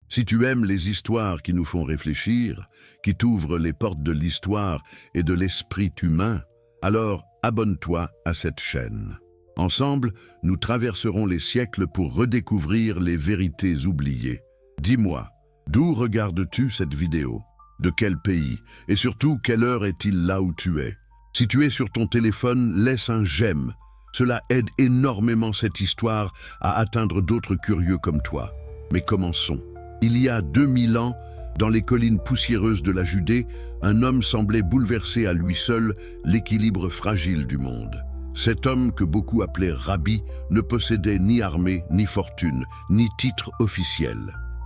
Si tu aimes les histoires qui nous font réfléchir, qui t'ouvrent les portes de l'histoire et de l'esprit humain, alors abonne-toi à cette chaîne. Ensemble, nous traverserons les siècles pour redécouvrir les vérités oubliées. Dis-moi, d'où regardes-tu cette vidéo? De quel pays? Et surtout, quelle heure est-il là où tu es? Si tu es sur ton téléphone, laisse un j'aime. Cela aide énormément cette histoire à atteindre d'autres curieux comme toi. Mais commençons. Il y a 2000 ans, dans les collines poussiéreuses de la Judée, un homme semblait bouleverser à lui seul l'équilibre fragile du monde. Cet homme, que beaucoup appelaient Rabbi, ne possédait ni armée, ni fortune, ni titre officiel.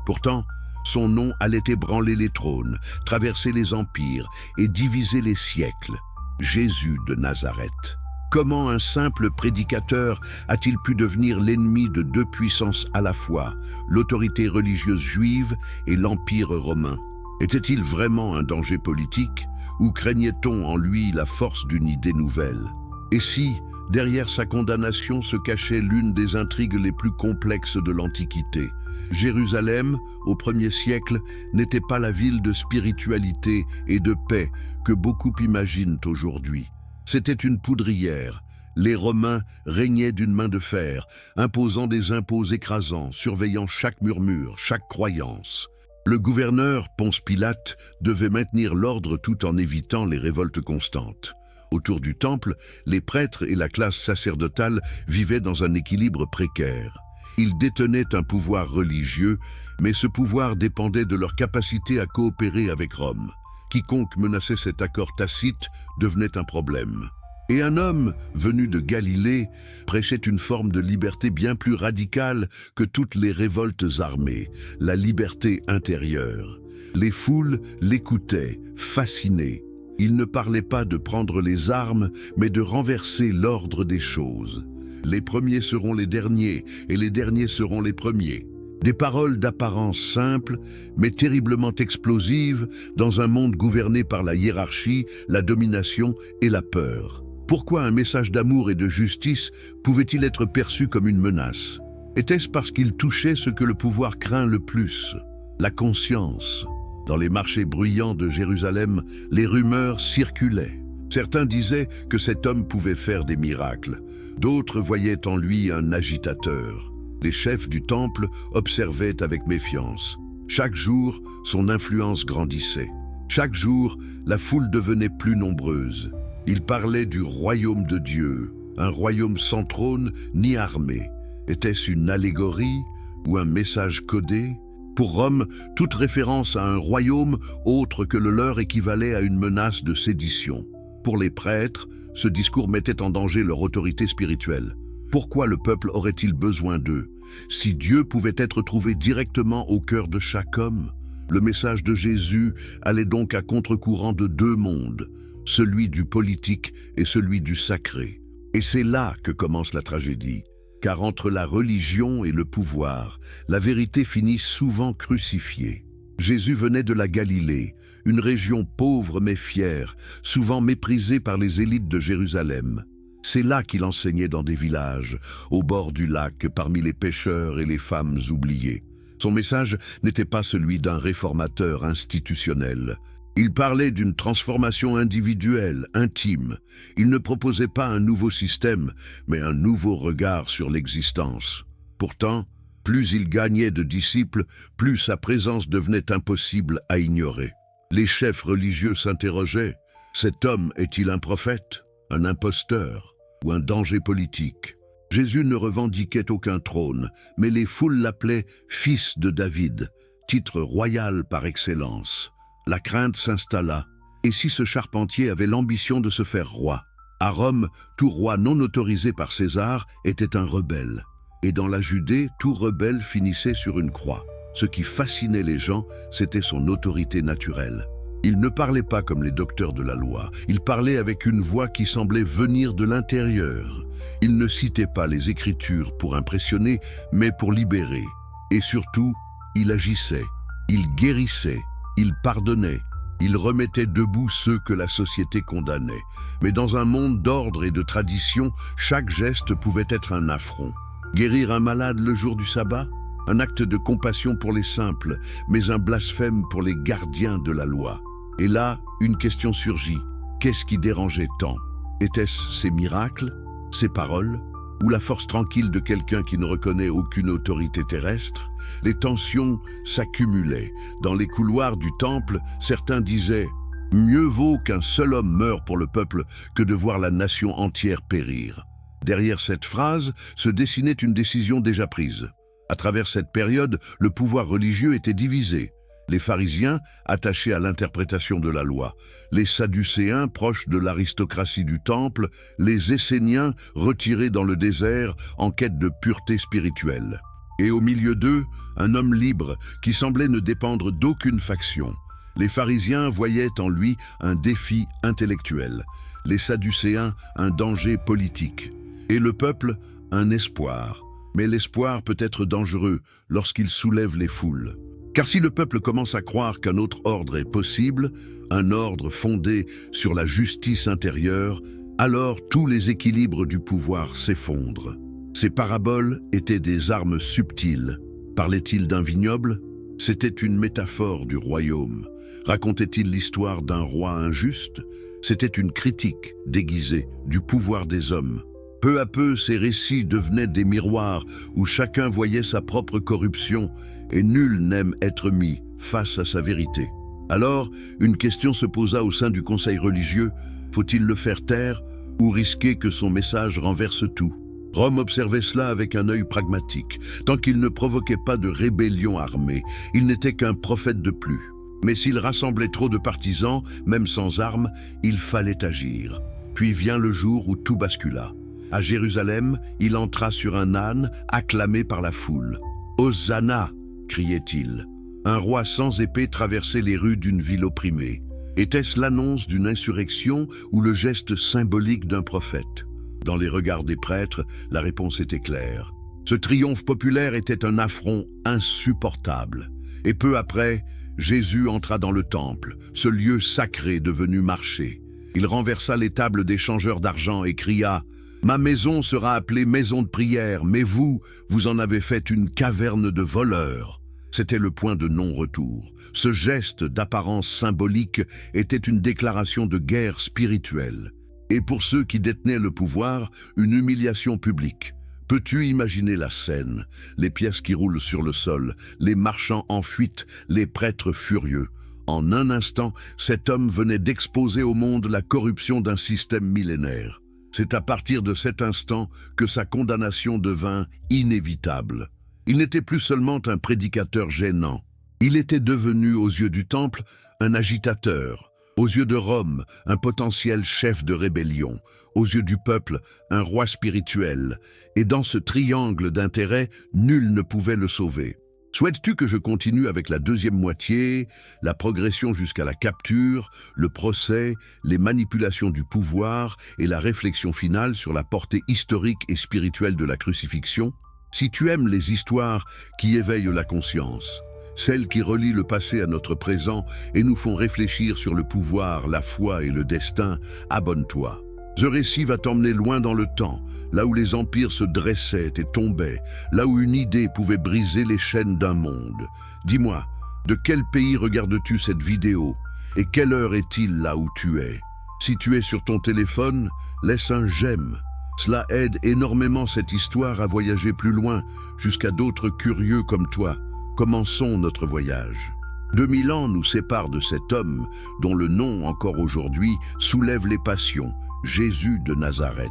Pourtant, son nom allait ébranler les trônes, traverser les empires et diviser les siècles. Jésus de Nazareth. Comment un simple prédicateur a-t-il pu devenir l'ennemi de deux puissances à la fois, l'autorité religieuse juive et l'Empire romain? Était-il vraiment un danger politique, ou craignait-on en lui la force d'une idée nouvelle? Et si, derrière sa condamnation se cachait l'une des intrigues les plus complexes de l'Antiquité? Jérusalem, au 1er siècle, n'était pas la ville de spiritualité et de paix que beaucoup imaginent aujourd'hui. C'était une poudrière. Les Romains régnaient d'une main de fer, imposant des impôts écrasants, surveillant chaque murmure, chaque croyance. Le gouverneur, Ponce Pilate, devait maintenir l'ordre tout en évitant les révoltes constantes. Autour du temple, les prêtres et la classe sacerdotale vivaient dans un équilibre précaire. Ils détenaient un pouvoir religieux, mais ce pouvoir dépendait de leur capacité à coopérer avec Rome. Quiconque menaçait cet accord tacite devenait un problème. Et un homme, venu de Galilée, prêchait une forme de liberté bien plus radicale que toutes les révoltes armées, la liberté intérieure. Les foules l'écoutaient, fascinées. Il ne parlait pas de prendre les armes, mais de renverser l'ordre des choses. Les premiers seront les derniers, et les derniers seront les premiers. Des paroles d'apparence simple, mais terriblement explosives dans un monde gouverné par la hiérarchie, la domination et la peur. Pourquoi un message d'amour et de justice pouvait-il être perçu comme une menace? Était-ce parce qu'il touchait ce que le pouvoir craint le plus? La conscience. Dans les marchés bruyants de Jérusalem, les rumeurs circulaient. Certains disaient que cet homme pouvait faire des miracles. D'autres voyaient en lui un agitateur. Les chefs du temple observaient avec méfiance. Chaque jour, son influence grandissait. Chaque jour, la foule devenait plus nombreuse. Ils parlaient du royaume de Dieu, un royaume sans trône ni armée. Était-ce une allégorie ou un message codé? Pour Rome, toute référence à un royaume autre que le leur équivalait à une menace de sédition. Pour les prêtres, ce discours mettait en danger leur autorité spirituelle. Pourquoi le peuple aurait-il besoin d'eux? Si Dieu pouvait être trouvé directement au cœur de chaque homme, le message de Jésus allait donc à contre-courant de deux mondes, celui du politique et celui du sacré. Et c'est là que commence la tragédie, car entre la religion et le pouvoir, la vérité finit souvent crucifiée. Jésus venait de la Galilée, une région pauvre mais fière, souvent méprisée par les élites de Jérusalem. C'est là qu'il enseignait dans des villages, au bord du lac, parmi les pêcheurs et les femmes oubliées. Son message n'était pas celui d'un réformateur institutionnel. Il parlait d'une transformation individuelle, intime. Il ne proposait pas un nouveau système, mais un nouveau regard sur l'existence. Pourtant, plus il gagnait de disciples, plus sa présence devenait impossible à ignorer. Les chefs religieux s'interrogeaient. Cet homme est-il un prophète, un imposteur ou un danger politique? Jésus ne revendiquait aucun trône, mais les foules l'appelaient « fils de David », titre royal par excellence. La crainte s'installa. Et si ce charpentier avait l'ambition de se faire roi? À Rome, tout roi non autorisé par César était un rebelle. Et dans la Judée, tout rebelle finissait sur une croix. Ce qui fascinait les gens, c'était son autorité naturelle. Il ne parlait pas comme les docteurs de la loi. Il parlait avec une voix qui semblait venir de l'intérieur. Il ne citait pas les Écritures pour impressionner, mais pour libérer. Et surtout, il agissait. Il guérissait. Il pardonnait. Il remettait debout ceux que la société condamnait. Mais dans un monde d'ordre et de tradition, chaque geste pouvait être un affront. Guérir un malade le jour du sabbat? un acte de compassion pour les simples, mais un blasphème pour les gardiens de la loi. Et là, une question surgit. Qu'est-ce qui dérangeait tant? Était-ce ces miracles, ces paroles, ou la force tranquille de quelqu'un qui ne reconnaît aucune autorité terrestre? Les tensions s'accumulaient. Dans les couloirs du temple, certains disaient « Mieux vaut qu'un seul homme meure pour le peuple que de voir la nation entière périr ». Derrière cette phrase se dessinait une décision déjà prise. À travers cette période, le pouvoir religieux était divisé. Les pharisiens, attachés à l'interprétation de la loi, les sadducéens, proches de l'aristocratie du temple, les esséniens, retirés dans le désert en quête de pureté spirituelle. Et au milieu d'eux, un homme libre qui semblait ne dépendre d'aucune faction. Les pharisiens voyaient en lui un défi intellectuel, les sadducéens un danger politique, et le peuple un espoir. Mais l'espoir peut être dangereux lorsqu'il soulève les foules. Car si le peuple commence à croire qu'un autre ordre est possible, un ordre fondé sur la justice intérieure, alors tous les équilibres du pouvoir s'effondrent. Ces paraboles étaient des armes subtiles. Parlait-il d'un vignoble? C'était une métaphore du royaume. Racontait-il l'histoire d'un roi injuste? C'était une critique déguisée du pouvoir des hommes. Peu à peu, ces récits devenaient des miroirs où chacun voyait sa propre corruption et nul n'aime être mis face à sa vérité. Alors, une question se posa au sein du conseil religieux. Faut-il le faire taire ou risquer que son message renverse tout? Rome observait cela avec un œil pragmatique. Tant qu'il ne provoquait pas de rébellion armée, il n'était qu'un prophète de plus. Mais s'il rassemblait trop de partisans, même sans armes, il fallait agir. Puis vient le jour où tout bascula. À Jérusalem, il entra sur un âne, acclamé par la foule. « Hosanna !» criait-il. Un roi sans épée traversait les rues d'une ville opprimée. Était-ce l'annonce d'une insurrection ou le geste symbolique d'un prophète? Dans les regards des prêtres, la réponse était claire. Ce triomphe populaire était un affront insupportable. Et peu après, Jésus entra dans le temple, ce lieu sacré devenu marché. Il renversa les tables des changeurs d'argent et cria « Ma maison sera appelée maison de prière, mais vous, vous en avez fait une caverne de voleurs. » C'était le point de non-retour. Ce geste d'apparence symbolique était une déclaration de guerre spirituelle. Et pour ceux qui détenaient le pouvoir, une humiliation publique. Peux-tu imaginer la scène? Les pièces qui roulent sur le sol, les marchands en fuite, les prêtres furieux. En un instant, cet homme venait d'exposer au monde la corruption d'un système millénaire. C'est à partir de cet instant que sa condamnation devint inévitable. Il n'était plus seulement un prédicateur gênant. Il était devenu, aux yeux du temple, un agitateur. Aux yeux de Rome, un potentiel chef de rébellion. Aux yeux du peuple, un roi spirituel. Et dans ce triangle d'intérêts, nul ne pouvait le sauver. Souhaites-tu que je continue avec la deuxième moitié, la progression jusqu'à la capture, le procès, les manipulations du pouvoir et la réflexion finale sur la portée historique et spirituelle de la crucifixion? Si tu aimes les histoires qui éveillent la conscience, celles qui relient le passé à notre présent et nous font réfléchir sur le pouvoir, la foi et le destin, abonne-toi. Ce récit va t'emmener loin dans le temps, là où les empires se dressaient et tombaient, là où une idée pouvait briser les chaînes d'un monde. Dis-moi, de quel pays regardes-tu cette vidéo? Et quelle heure est-il là où tu es? Si tu es sur ton téléphone, laisse un j'aime. Cela aide énormément cette histoire à voyager plus loin, jusqu'à d'autres curieux comme toi. Commençons notre voyage. 2000 ans nous séparent de cet homme, dont le nom, encore aujourd'hui, soulève les passions, Jésus de Nazareth.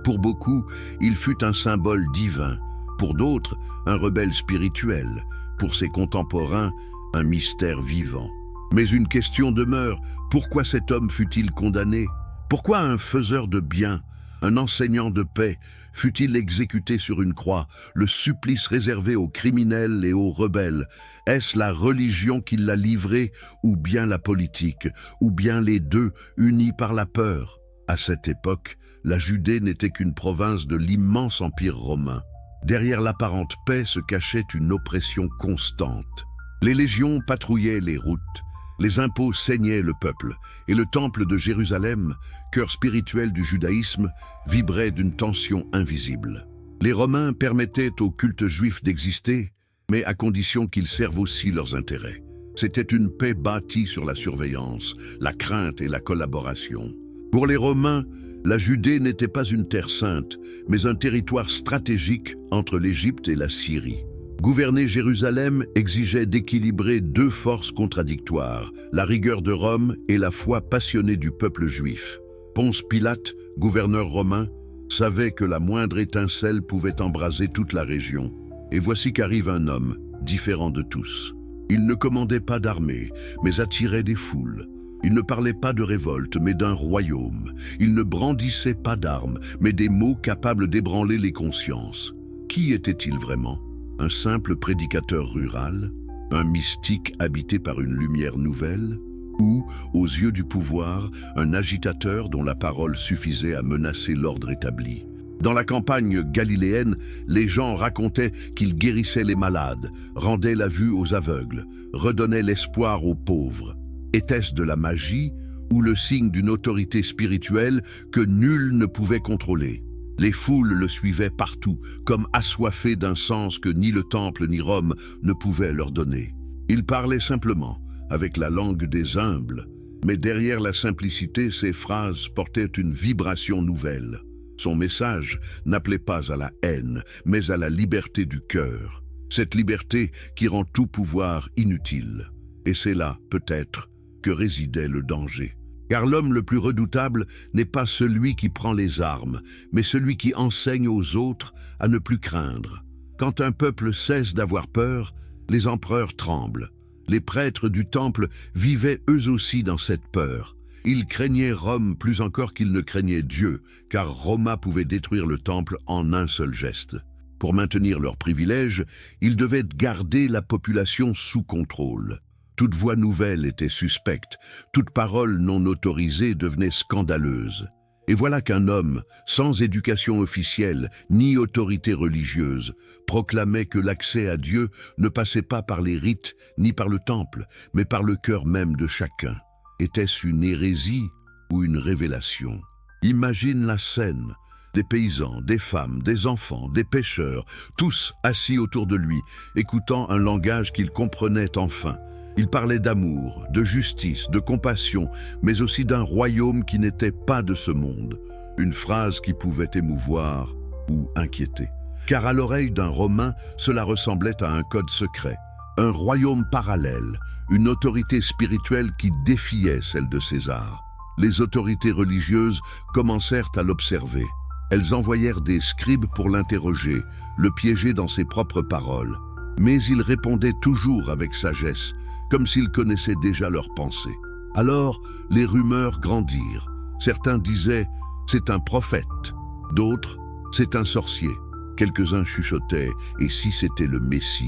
Pour beaucoup, il fut un symbole divin. Pour d'autres, un rebelle spirituel. Pour ses contemporains, un mystère vivant. Mais une question demeure, pourquoi cet homme fut-il condamné? Pourquoi un faiseur de bien, un enseignant de paix, fut-il exécuté sur une croix, le supplice réservé aux criminels et aux rebelles? Est-ce la religion qui l'a livré, ou bien la politique, ou bien les deux, unis par la peur? À cette époque, la Judée n'était qu'une province de l'immense empire romain. Derrière l'apparente paix se cachait une oppression constante. Les légions patrouillaient les routes, les impôts saignaient le peuple, et le temple de Jérusalem, cœur spirituel du judaïsme, vibrait d'une tension invisible. Les Romains permettaient au culte juif d'exister, mais à condition qu'ils servent aussi leurs intérêts. C'était une paix bâtie sur la surveillance, la crainte et la collaboration. Pour les Romains, la Judée n'était pas une terre sainte, mais un territoire stratégique entre l'Égypte et la Syrie. Gouverner Jérusalem exigeait d'équilibrer deux forces contradictoires, la rigueur de Rome et la foi passionnée du peuple juif. Ponce Pilate, gouverneur romain, savait que la moindre étincelle pouvait embraser toute la région. Et voici qu'arrive un homme, différent de tous. Il ne commandait pas d'armée, mais attirait des foules. Il ne parlait pas de révolte, mais d'un royaume. Il ne brandissait pas d'armes, mais des mots capables d'ébranler les consciences. Qui était-il vraiment ? Un simple prédicateur rural, un mystique habité par une lumière nouvelle, ou, aux yeux du pouvoir, un agitateur dont la parole suffisait à menacer l'ordre établi. Dans la campagne galiléenne, les gens racontaient qu'il guérissait les malades, rendait la vue aux aveugles, redonnait l'espoir aux pauvres. Était-ce de la magie ou le signe d'une autorité spirituelle que nul ne pouvait contrôler ? Les foules le suivaient partout, comme assoiffés d'un sens que ni le temple ni Rome ne pouvaient leur donner. Il parlait simplement, avec la langue des humbles, mais derrière la simplicité, ses phrases portaient une vibration nouvelle. Son message n'appelait pas à la haine, mais à la liberté du cœur. Cette liberté qui rend tout pouvoir inutile. Et c'est là, peut-être, que résidait le danger. Car l'homme le plus redoutable n'est pas celui qui prend les armes, mais celui qui enseigne aux autres à ne plus craindre. Quand un peuple cesse d'avoir peur, les empereurs tremblent. Les prêtres du temple vivaient eux aussi dans cette peur. Ils craignaient Rome plus encore qu'ils ne craignaient Dieu, car Roma pouvait détruire le temple en un seul geste. Pour maintenir leurs privilèges, ils devaient garder la population sous contrôle. Toute voix nouvelle était suspecte, toute parole non autorisée devenait scandaleuse. Et voilà qu'un homme, sans éducation officielle ni autorité religieuse, proclamait que l'accès à Dieu ne passait pas par les rites ni par le temple, mais par le cœur même de chacun. Était-ce une hérésie ou une révélation? Imagine la scène. Des paysans, des femmes, des enfants, des pêcheurs, tous assis autour de lui, écoutant un langage qu'ils comprenaient enfin. Il parlait d'amour, de justice, de compassion, mais aussi d'un royaume qui n'était pas de ce monde. Une phrase qui pouvait émouvoir ou inquiéter. Car à l'oreille d'un Romain, cela ressemblait à un code secret. Un royaume parallèle, une autorité spirituelle qui défiait celle de César. Les autorités religieuses commencèrent à l'observer. Elles envoyèrent des scribes pour l'interroger, le piéger dans ses propres paroles. Mais il répondait toujours avec sagesse, comme s'il connaissait déjà leurs pensées. Alors, les rumeurs grandirent. Certains disaient « c'est un prophète », d'autres « c'est un sorcier ». Quelques-uns chuchotaient « et si c'était le Messie ?»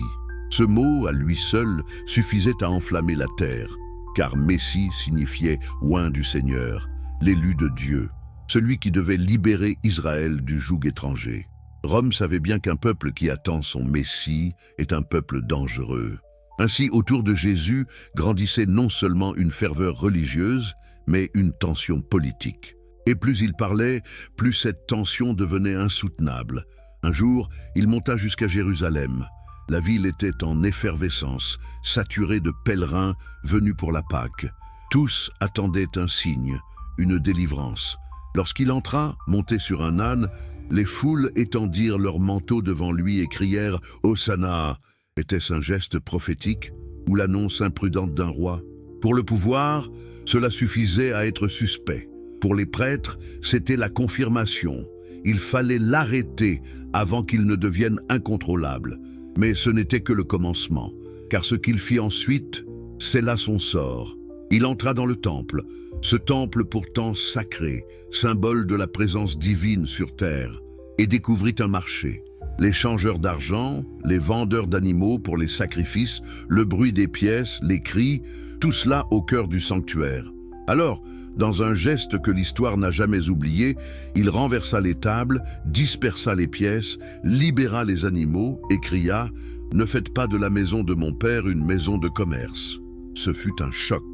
Ce mot, à lui seul, suffisait à enflammer la terre, car Messie signifiait « oint du Seigneur », l'élu de Dieu, celui qui devait libérer Israël du joug étranger. Rome savait bien qu'un peuple qui attend son Messie est un peuple dangereux. Ainsi, autour de Jésus grandissait non seulement une ferveur religieuse, mais une tension politique. Et plus il parlait, plus cette tension devenait insoutenable. Un jour, il monta jusqu'à Jérusalem. La ville était en effervescence, saturée de pèlerins venus pour la Pâque. Tous attendaient un signe, une délivrance. Lorsqu'il entra, monté sur un âne, les foules étendirent leurs manteaux devant lui et crièrent « Hosanna !» Était-ce un geste prophétique ou l'annonce imprudente d'un roi? Pour le pouvoir, cela suffisait à être suspect. Pour les prêtres, c'était la confirmation. Il fallait l'arrêter avant qu'il ne devienne incontrôlable. Mais ce n'était que le commencement, car ce qu'il fit ensuite, c'est là son sort. Il entra dans le temple, ce temple pourtant sacré, symbole de la présence divine sur terre, et découvrit un marché. Les changeurs d'argent, les vendeurs d'animaux pour les sacrifices, le bruit des pièces, les cris, tout cela au cœur du sanctuaire. Alors, dans un geste que l'histoire n'a jamais oublié, il renversa les tables, dispersa les pièces, libéra les animaux et cria « Ne faites pas de la maison de mon père une maison de commerce ». Ce fut un choc.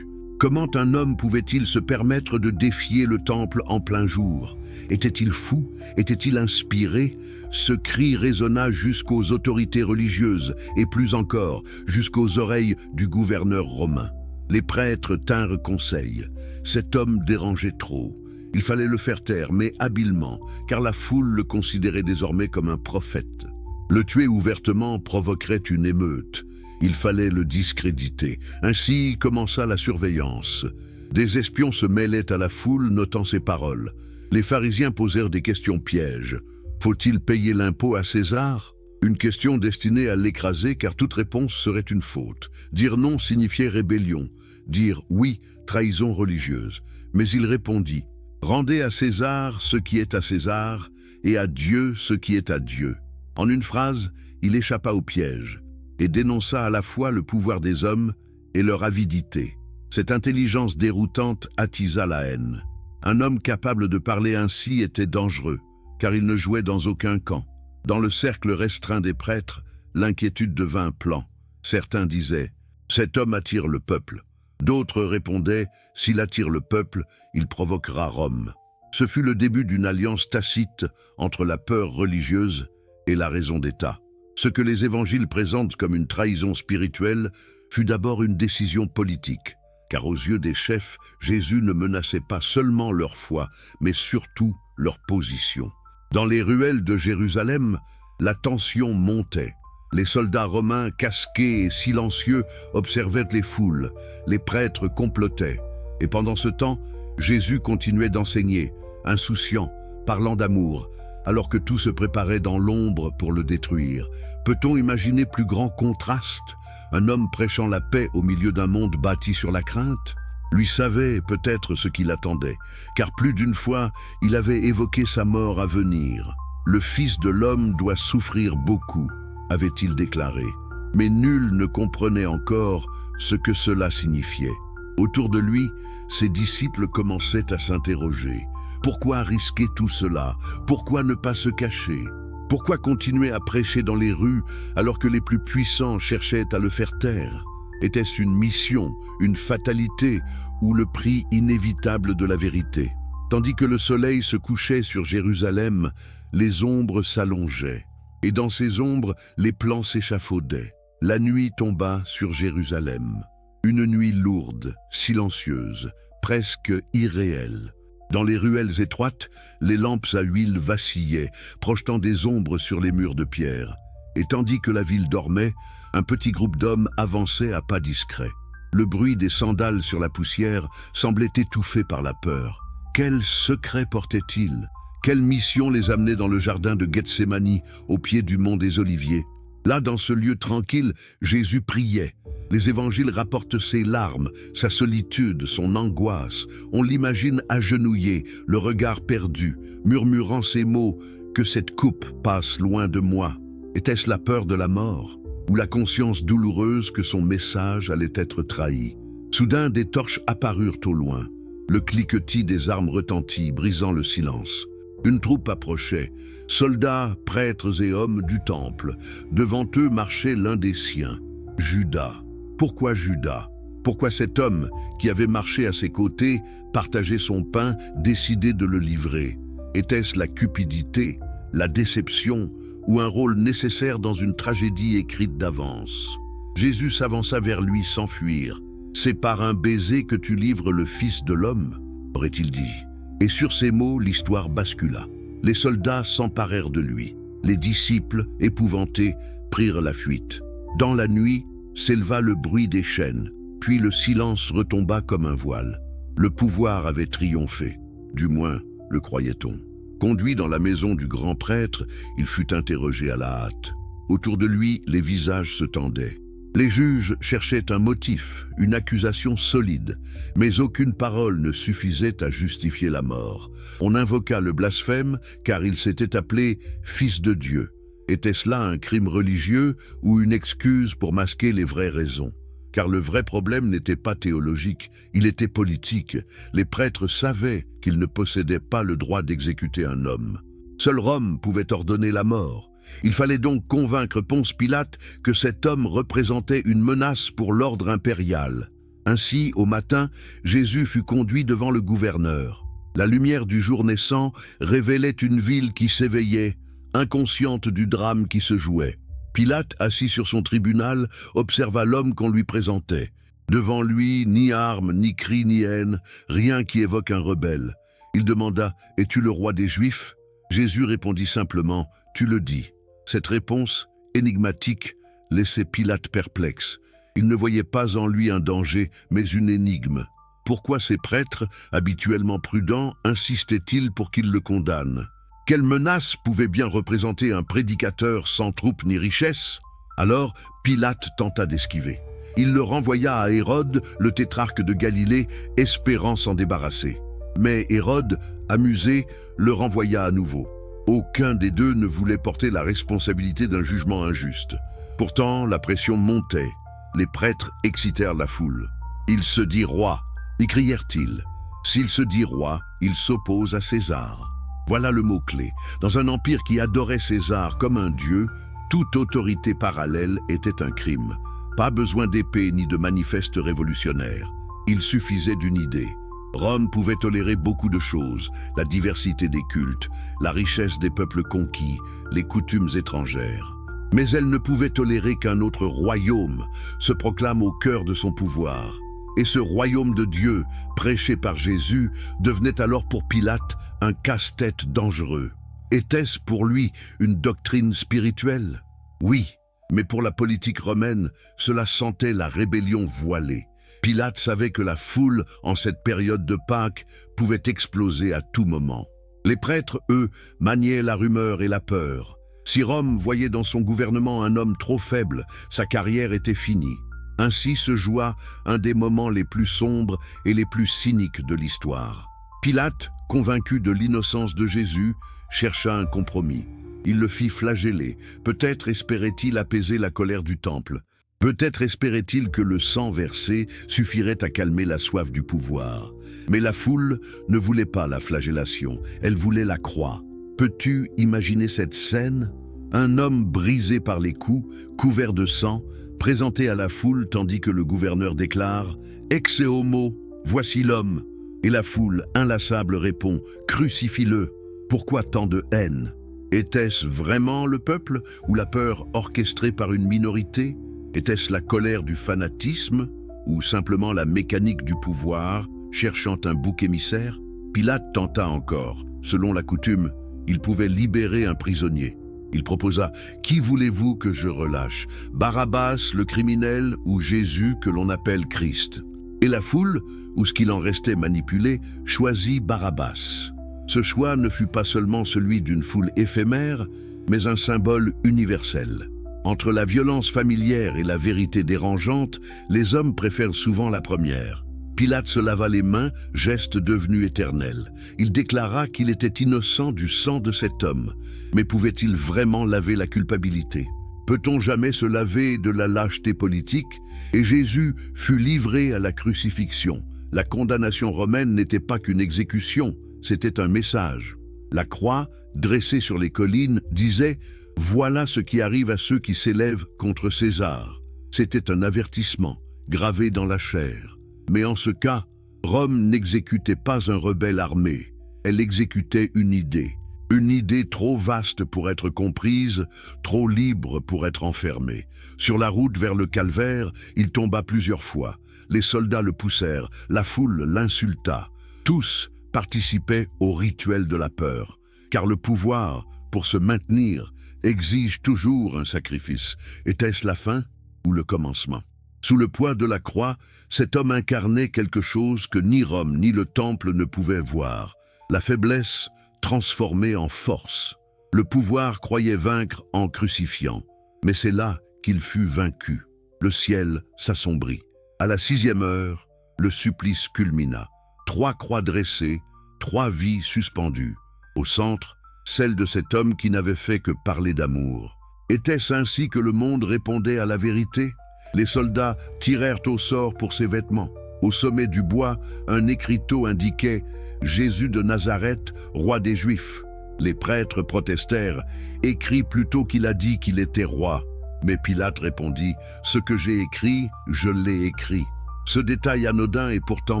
Comment un homme pouvait-il se permettre de défier le temple en plein jour? Était-il fou? Était-il inspiré? Ce cri résonna jusqu'aux autorités religieuses et plus encore jusqu'aux oreilles du gouverneur romain. Les prêtres tinrent conseil. Cet homme dérangeait trop. Il fallait le faire taire, mais habilement, car la foule le considérait désormais comme un prophète. Le tuer ouvertement provoquerait une émeute. Il fallait le discréditer. Ainsi commença la surveillance. Des espions se mêlaient à la foule, notant ses paroles. Les pharisiens posèrent des questions pièges. Faut-il payer l'impôt à César? Une question destinée à l'écraser, car toute réponse serait une faute. Dire non signifiait rébellion. Dire oui, trahison religieuse. Mais il répondit: rendez à César ce qui est à César, et à Dieu ce qui est à Dieu. En une phrase, il échappa au piège et dénonça à la fois le pouvoir des hommes et leur avidité. Cette intelligence déroutante attisa la haine. Un homme capable de parler ainsi était dangereux, car il ne jouait dans aucun camp. Dans le cercle restreint des prêtres, l'inquiétude devint plan. Certains disaient: cet homme attire le peuple. D'autres répondaient: s'il attire le peuple, il provoquera Rome. Ce fut le début d'une alliance tacite entre la peur religieuse et la raison d'État. Ce que les évangiles présentent comme une trahison spirituelle fut d'abord une décision politique, car aux yeux des chefs, Jésus ne menaçait pas seulement leur foi, mais surtout leur position. Dans les ruelles de Jérusalem, la tension montait. Les soldats romains, casqués et silencieux, observaient les foules. Les prêtres complotaient. Et pendant ce temps, Jésus continuait d'enseigner, insouciant, parlant d'amour, alors que tout se préparait dans l'ombre pour le détruire. Peut-on imaginer plus grand contraste? Un homme prêchant la paix au milieu d'un monde bâti sur la crainte? Lui savait peut-être ce qu'il attendait, car plus d'une fois, il avait évoqué sa mort à venir. Le Fils de l'homme doit souffrir beaucoup, avait-il déclaré. Mais nul ne comprenait encore ce que cela signifiait. Autour de lui, ses disciples commençaient à s'interroger. Pourquoi risquer tout cela? Pourquoi ne pas se cacher? Pourquoi continuer à prêcher dans les rues alors que les plus puissants cherchaient à le faire taire? Était-ce une mission, une fatalité ou le prix inévitable de la vérité? Tandis que le soleil se couchait sur Jérusalem, les ombres s'allongeaient. Et dans ces ombres, les plans s'échafaudaient. La nuit tomba sur Jérusalem. Une nuit lourde, silencieuse, presque irréelle. Dans les ruelles étroites, les lampes à huile vacillaient, projetant des ombres sur les murs de pierre. Et tandis que la ville dormait, un petit groupe d'hommes avançait à pas discrets. Le bruit des sandales sur la poussière semblait étouffé par la peur. Quel secret portaient-ils? Quelle mission les amenait dans le jardin de Gethsémani, au pied du mont des Oliviers? Là, dans ce lieu tranquille, Jésus priait. Les évangiles rapportent ses larmes, sa solitude, son angoisse. On l'imagine agenouillé, le regard perdu, murmurant ces mots: « Que cette coupe passe loin de moi ». Était-ce la peur de la mort, ou la conscience douloureuse que son message allait être trahi? Soudain, des torches apparurent au loin. Le cliquetis des armes retentit, brisant le silence. Une troupe approchait, soldats, prêtres et hommes du temple. Devant eux marchait l'un des siens, Judas. Pourquoi Judas? Pourquoi cet homme qui avait marché à ses côtés, partagé son pain, décidé de le livrer? Était-ce la cupidité, la déception ou un rôle nécessaire dans une tragédie écrite d'avance? Jésus s'avança vers lui sans fuir. « C'est par un baiser que tu livres le Fils de l'homme » aurait-il dit. Et sur ces mots, l'histoire bascula. Les soldats s'emparèrent de lui. Les disciples, épouvantés, prirent la fuite. Dans la nuit, s'éleva le bruit des chaînes, puis le silence retomba comme un voile. Le pouvoir avait triomphé, du moins le croyait-on. Conduit dans la maison du grand prêtre, il fut interrogé à la hâte. Autour de lui, les visages se tendaient. Les juges cherchaient un motif, une accusation solide, mais aucune parole ne suffisait à justifier la mort. On invoqua le blasphème car il s'était appelé « Fils de Dieu ». Était-ce là un crime religieux ou une excuse pour masquer les vraies raisons? Car le vrai problème n'était pas théologique, il était politique. Les prêtres savaient qu'ils ne possédaient pas le droit d'exécuter un homme. Seul Rome pouvait ordonner la mort. Il fallait donc convaincre Ponce Pilate que cet homme représentait une menace pour l'ordre impérial. Ainsi, au matin, Jésus fut conduit devant le gouverneur. La lumière du jour naissant révélait une ville qui s'éveillait, inconsciente du drame qui se jouait. Pilate, assis sur son tribunal, observa l'homme qu'on lui présentait. Devant lui, ni armes, ni cris, ni haine, rien qui évoque un rebelle. Il demanda « Es-tu le roi des Juifs ?» Jésus répondit simplement « Tu le dis ». Cette réponse, énigmatique, laissait Pilate perplexe. Il ne voyait pas en lui un danger, mais une énigme. Pourquoi ces prêtres, habituellement prudents, insistaient-ils pour qu'il le condamne? Quelle menace pouvait bien représenter un prédicateur sans troupes ni richesses? Alors Pilate tenta d'esquiver. Il le renvoya à Hérode, le tétrarque de Galilée, espérant s'en débarrasser. Mais Hérode, amusé, le renvoya à nouveau. Aucun des deux ne voulait porter la responsabilité d'un jugement injuste. Pourtant, la pression montait. Les prêtres excitèrent la foule. « Il se dit roi », y crièrent-ils. « S'il se dit roi, il s'oppose à César. » Voilà le mot-clé. Dans un empire qui adorait César comme un dieu, toute autorité parallèle était un crime. Pas besoin d'épée ni de manifeste révolutionnaire. Il suffisait d'une idée. Rome pouvait tolérer beaucoup de choses, la diversité des cultes, la richesse des peuples conquis, les coutumes étrangères. Mais elle ne pouvait tolérer qu'un autre royaume se proclame au cœur de son pouvoir. Et ce royaume de Dieu, prêché par Jésus, devenait alors pour Pilate un casse-tête dangereux. Était-ce pour lui une doctrine spirituelle? Oui, mais pour la politique romaine, cela sentait la rébellion voilée. Pilate savait que la foule, en cette période de Pâques, pouvait exploser à tout moment. Les prêtres, eux, maniaient la rumeur et la peur. Si Rome voyait dans son gouvernement un homme trop faible, sa carrière était finie. Ainsi se joua un des moments les plus sombres et les plus cyniques de l'histoire. Pilate, convaincu de l'innocence de Jésus, chercha un compromis. Il le fit flageller. Peut-être espérait-il apaiser la colère du temple. Peut-être espérait-il que le sang versé suffirait à calmer la soif du pouvoir. Mais la foule ne voulait pas la flagellation, elle voulait la croix. Peux-tu imaginer cette scène? Un homme brisé par les coups, couvert de sang, présenté à la foule tandis que le gouverneur déclare « Ex homo, voici l'homme ». Et la foule, inlassable, répond « Crucifie-le ». Pourquoi tant de haine? Était-ce vraiment le peuple ou la peur orchestrée par une minorité? Était-ce la colère du fanatisme ou simplement la mécanique du pouvoir cherchant un bouc émissaire? Pilate tenta encore. Selon la coutume, il pouvait libérer un prisonnier. Il proposa « Qui voulez-vous que je relâche? Barabbas, le criminel, ou Jésus que l'on appelle Christ ?» Et la foule, ou ce qu'il en restait manipulé, choisit Barabbas. Ce choix ne fut pas seulement celui d'une foule éphémère, mais un symbole universel. Entre la violence familière et la vérité dérangeante, les hommes préfèrent souvent la première. Pilate se lava les mains, geste devenu éternel. Il déclara qu'il était innocent du sang de cet homme. Mais pouvait-il vraiment laver la culpabilité? Peut-on jamais se laver de la lâcheté politique? Et Jésus fut livré à la crucifixion. La condamnation romaine n'était pas qu'une exécution, c'était un message. La croix, dressée sur les collines, disait « Voilà ce qui arrive à ceux qui s'élèvent contre César ». C'était un avertissement, gravé dans la chair. Mais en ce cas, Rome n'exécutait pas un rebelle armé, elle exécutait une idée trop vaste pour être comprise, trop libre pour être enfermée. Sur la route vers le calvaire, il tomba plusieurs fois. Les soldats le poussèrent, la foule l'insulta. Tous participaient au rituel de la peur, car le pouvoir, pour se maintenir, exige toujours un sacrifice. Était-ce la fin ou le commencement? Sous le poids de la croix, cet homme incarnait quelque chose que ni Rome ni le Temple ne pouvaient voir. La faiblesse transformée en force. Le pouvoir croyait vaincre en crucifiant, mais c'est là qu'il fut vaincu. Le ciel s'assombrit. À la 6e heure, le supplice culmina. 3 croix dressées, 3 vies suspendues. Au centre, celle de cet homme qui n'avait fait que parler d'amour. Était-ce ainsi que le monde répondait à la vérité? Les soldats tirèrent au sort pour ses vêtements. Au sommet du bois, un écriteau indiquait « Jésus de Nazareth, roi des Juifs ». Les prêtres protestèrent « Écris plutôt qu'il a dit qu'il était roi ». Mais Pilate répondit « Ce que j'ai écrit, je l'ai écrit ». Ce détail anodin est pourtant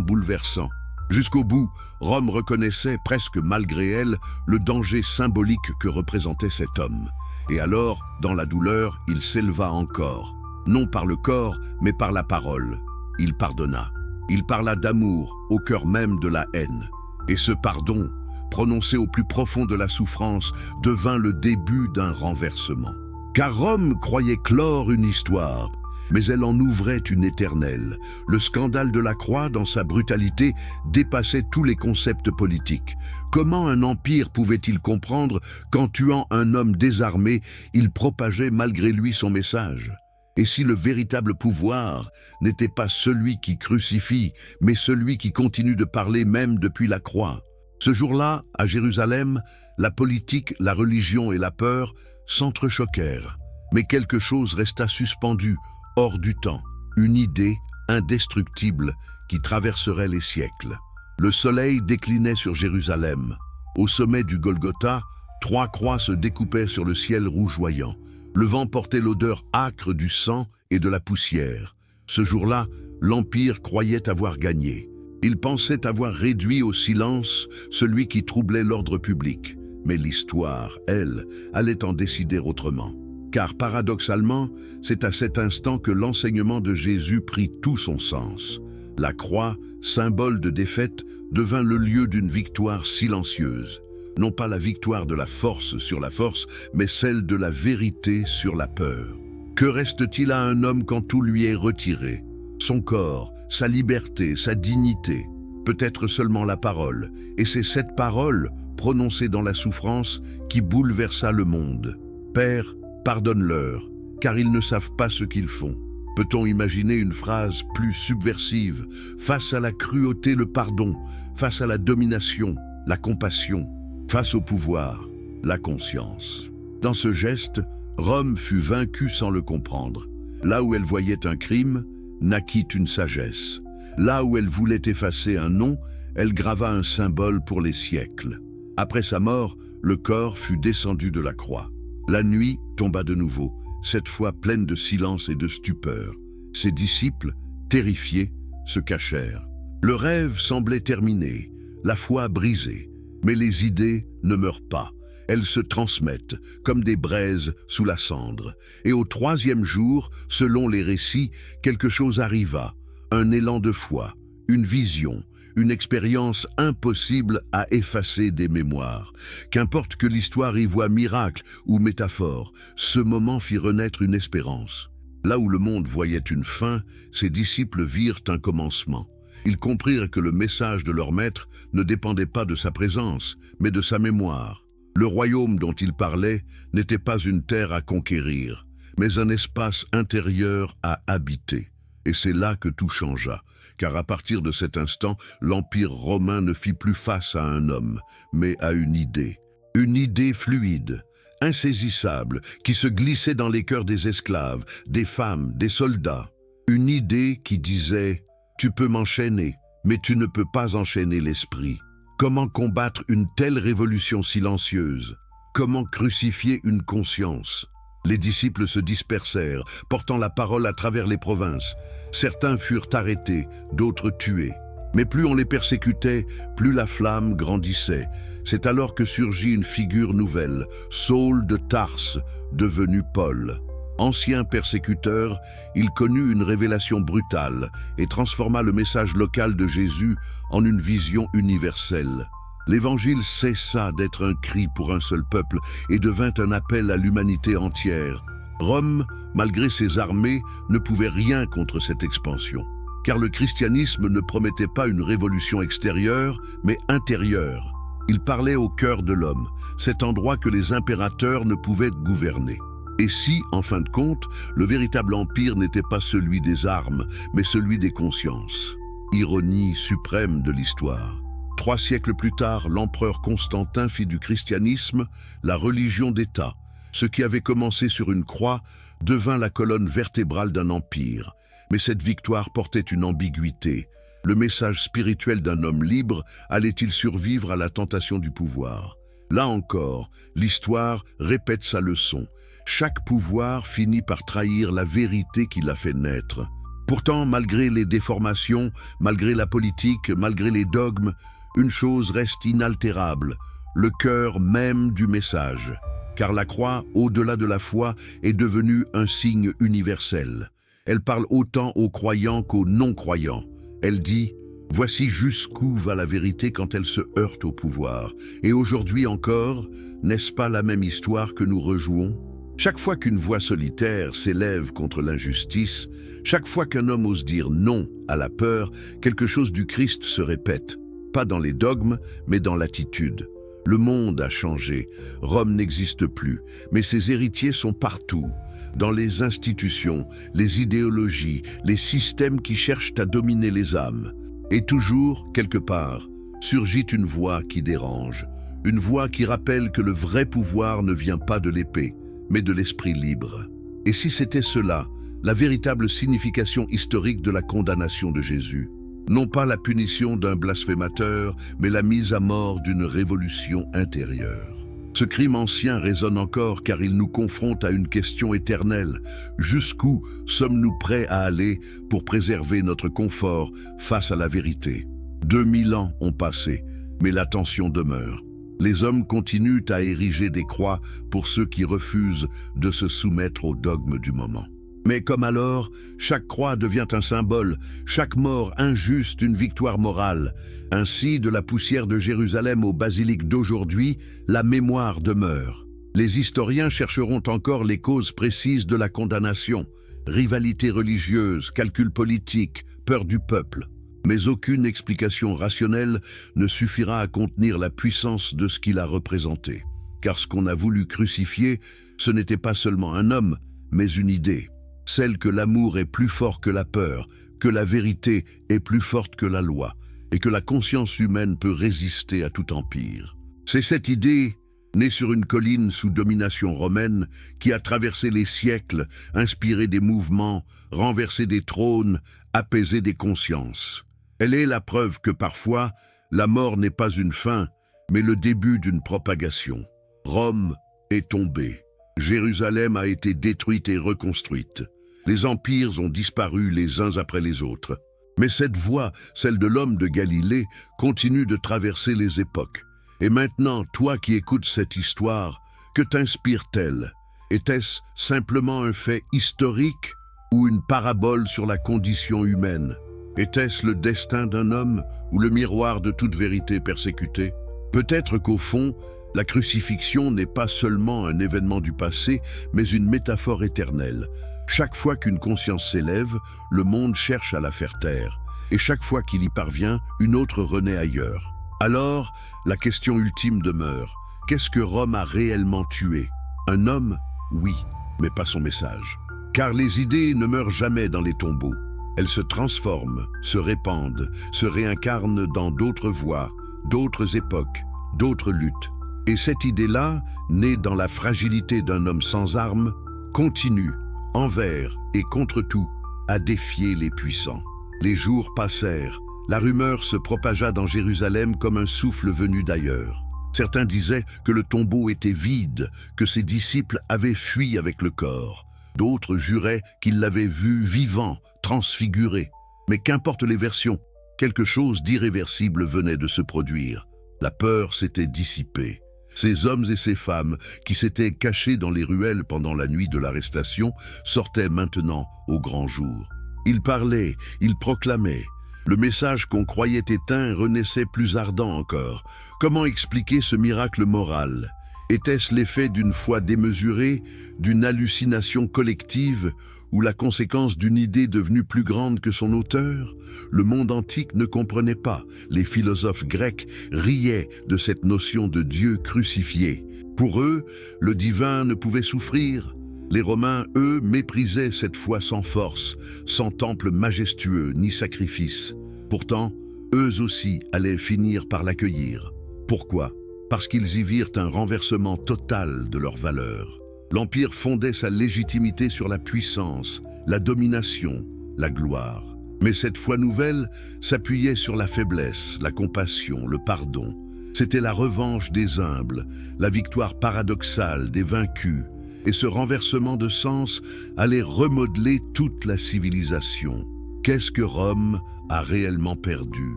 bouleversant. Jusqu'au bout, Rome reconnaissait, presque malgré elle, le danger symbolique que représentait cet homme. Et alors, dans la douleur, il s'éleva encore. Non par le corps, mais par la parole. Il pardonna. Il parla d'amour, au cœur même de la haine. Et ce pardon, prononcé au plus profond de la souffrance, devint le début d'un renversement. Car Rome croyait clore une histoire, mais elle en ouvrait une éternelle. Le scandale de la croix, dans sa brutalité, dépassait tous les concepts politiques. Comment un empire pouvait-il comprendre qu'en tuant un homme désarmé, il propageait malgré lui son message ? Et si le véritable pouvoir n'était pas celui qui crucifie, mais celui qui continue de parler même depuis la croix ? Ce jour-là, à Jérusalem, la politique, la religion et la peur s'entrechoquèrent. Mais quelque chose resta suspendu, hors du temps, une idée indestructible qui traverserait les siècles. Le soleil déclinait sur Jérusalem. Au sommet du Golgotha, 3 croix se découpaient sur le ciel rougeoyant. Le vent portait l'odeur âcre du sang et de la poussière. Ce jour-là, l'Empire croyait avoir gagné. Il pensait avoir réduit au silence celui qui troublait l'ordre public. Mais l'histoire, elle, allait en décider autrement. Car paradoxalement, c'est à cet instant que l'enseignement de Jésus prit tout son sens. La croix, symbole de défaite, devint le lieu d'une victoire silencieuse. Non pas la victoire de la force sur la force, mais celle de la vérité sur la peur. Que reste-t-il à un homme quand tout lui est retiré? Son corps, sa liberté, sa dignité, peut-être seulement la parole. Et c'est cette parole, prononcée dans la souffrance, qui bouleversa le monde. Père, pardonne-leur, car ils ne savent pas ce qu'ils font. Peut-on imaginer une phrase plus subversive? Face à la cruauté, le pardon. Face à la domination, la compassion. Face au pouvoir, la conscience. Dans ce geste, Rome fut vaincue sans le comprendre. Là où elle voyait un crime, naquit une sagesse. Là où elle voulait effacer un nom, elle grava un symbole pour les siècles. Après sa mort, le corps fut descendu de la croix. La nuit tomba de nouveau, cette fois pleine de silence et de stupeur. Ses disciples, terrifiés, se cachèrent. Le rêve semblait terminé, la foi brisée. Mais les idées ne meurent pas. Elles se transmettent, comme des braises sous la cendre. Et au 3e jour, selon les récits, quelque chose arriva. Un élan de foi, une vision, une expérience impossible à effacer des mémoires. Qu'importe que l'histoire y voie miracle ou métaphore, ce moment fit renaître une espérance. Là où le monde voyait une fin, ses disciples virent un commencement. Ils comprirent que le message de leur maître ne dépendait pas de sa présence, mais de sa mémoire. Le royaume dont il parlait n'était pas une terre à conquérir, mais un espace intérieur à habiter. Et c'est là que tout changea, car à partir de cet instant, l'Empire romain ne fit plus face à un homme, mais à une idée fluide, insaisissable, qui se glissait dans les cœurs des esclaves, des femmes, des soldats. Une idée qui disait « Tu peux m'enchaîner, mais tu ne peux pas enchaîner l'esprit ». Comment combattre une telle révolution silencieuse? Comment crucifier une conscience? Les disciples se dispersèrent, portant la parole à travers les provinces. Certains furent arrêtés, d'autres tués. Mais plus on les persécutait, plus la flamme grandissait. C'est alors que surgit une figure nouvelle, Saul de Tarse, devenu Paul. Ancien persécuteur, il connut une révélation brutale et transforma le message local de Jésus en une vision universelle. L'Évangile cessa d'être un cri pour un seul peuple et devint un appel à l'humanité entière. Rome, malgré ses armées, ne pouvait rien contre cette expansion, car le christianisme ne promettait pas une révolution extérieure, mais intérieure. Il parlait au cœur de l'homme, cet endroit que les impérateurs ne pouvaient gouverner. Et si, en fin de compte, le véritable empire n'était pas celui des armes, mais celui des consciences? Ironie suprême de l'histoire. 3 siècles plus tard, l'empereur Constantin fit du christianisme la religion d'État. Ce qui avait commencé sur une croix devint la colonne vertébrale d'un empire. Mais cette victoire portait une ambiguïté. Le message spirituel d'un homme libre allait-il survivre à la tentation du pouvoir? Là encore, l'histoire répète sa leçon. Chaque pouvoir finit par trahir la vérité qui l'a fait naître. Pourtant, malgré les déformations, malgré la politique, malgré les dogmes, une chose reste inaltérable, le cœur même du message. Car la croix, au-delà de la foi, est devenue un signe universel. Elle parle autant aux croyants qu'aux non-croyants. Elle dit « Voici jusqu'où va la vérité quand elle se heurte au pouvoir. » Et aujourd'hui encore, n'est-ce pas la même histoire que nous rejouons ? Chaque fois qu'une voix solitaire s'élève contre l'injustice, chaque fois qu'un homme ose dire non à la peur, quelque chose du Christ se répète. Pas dans les dogmes, mais dans l'attitude. Le monde a changé, Rome n'existe plus, mais ses héritiers sont partout, dans les institutions, les idéologies, les systèmes qui cherchent à dominer les âmes. Et toujours, quelque part, surgit une voix qui dérange, une voix qui rappelle que le vrai pouvoir ne vient pas de l'épée, mais de l'esprit libre. Et si c'était cela, la véritable signification historique de la condamnation de Jésus? Non pas la punition d'un blasphémateur, mais la mise à mort d'une révolution intérieure. Ce crime ancien résonne encore car il nous confronte à une question éternelle. Jusqu'où sommes-nous prêts à aller pour préserver notre confort face à la vérité? 2000 ans ont passé, mais la tension demeure. Les hommes continuent à ériger des croix pour ceux qui refusent de se soumettre aux dogmes du moment. Mais comme alors, chaque croix devient un symbole, chaque mort injuste une victoire morale. Ainsi, de la poussière de Jérusalem aux basiliques d'aujourd'hui, la mémoire demeure. Les historiens chercheront encore les causes précises de la condamnation. Rivalité religieuse, calcul politique, peur du peuple. Mais aucune explication rationnelle ne suffira à contenir la puissance de ce qu'il a représenté. Car ce qu'on a voulu crucifier, ce n'était pas seulement un homme, mais une idée. Celle que l'amour est plus fort que la peur, que la vérité est plus forte que la loi, et que la conscience humaine peut résister à tout empire. C'est cette idée, née sur une colline sous domination romaine, qui a traversé les siècles, inspiré des mouvements, renversé des trônes, apaisé des consciences. Elle est la preuve que parfois, la mort n'est pas une fin, mais le début d'une propagation. Rome est tombée. Jérusalem a été détruite et reconstruite. Les empires ont disparu les uns après les autres. Mais cette voie, celle de l'homme de Galilée, continue de traverser les époques. Et maintenant, toi qui écoutes cette histoire, que t'inspire-t-elle? Était-ce simplement un fait historique ou une parabole sur la condition humaine? Était-ce le destin d'un homme ou le miroir de toute vérité persécutée? Peut-être qu'au fond, la crucifixion n'est pas seulement un événement du passé, mais une métaphore éternelle. Chaque fois qu'une conscience s'élève, le monde cherche à la faire taire. Et chaque fois qu'il y parvient, une autre renaît ailleurs. Alors, la question ultime demeure. Qu'est-ce que Rome a réellement tué? Un homme? Oui, mais pas son message. Car les idées ne meurent jamais dans les tombeaux. Elles se transforment, se répandent, se réincarnent dans d'autres voies, d'autres époques, d'autres luttes. Et cette idée-là, née dans la fragilité d'un homme sans armes, continue, envers et contre tout, à défier les puissants. Les jours passèrent, la rumeur se propagea dans Jérusalem comme un souffle venu d'ailleurs. Certains disaient que le tombeau était vide, que ses disciples avaient fui avec le corps. D'autres juraient qu'ils l'avaient vu vivant, transfiguré. Mais qu'importe les versions, quelque chose d'irréversible venait de se produire. La peur s'était dissipée. Ces hommes et ces femmes qui s'étaient cachés dans les ruelles pendant la nuit de l'arrestation sortaient maintenant au grand jour. Ils parlaient, ils proclamaient. Le message qu'on croyait éteint renaissait plus ardent encore. Comment expliquer ce miracle moral? Était-ce l'effet d'une foi démesurée, d'une hallucination collective ou la conséquence d'une idée devenue plus grande que son auteur? Le monde antique ne comprenait pas. Les philosophes grecs riaient de cette notion de Dieu crucifié. Pour eux, le divin ne pouvait souffrir. Les Romains, eux, méprisaient cette foi sans force, sans temple majestueux ni sacrifice. Pourtant, eux aussi allaient finir par l'accueillir. Pourquoi? Parce qu'ils y virent un renversement total de leurs valeurs. L'Empire fondait sa légitimité sur la puissance, la domination, la gloire. Mais cette foi nouvelle s'appuyait sur la faiblesse, la compassion, le pardon. C'était la revanche des humbles, la victoire paradoxale des vaincus. Et ce renversement de sens allait remodeler toute la civilisation. Qu'est-ce que Rome a réellement perdu?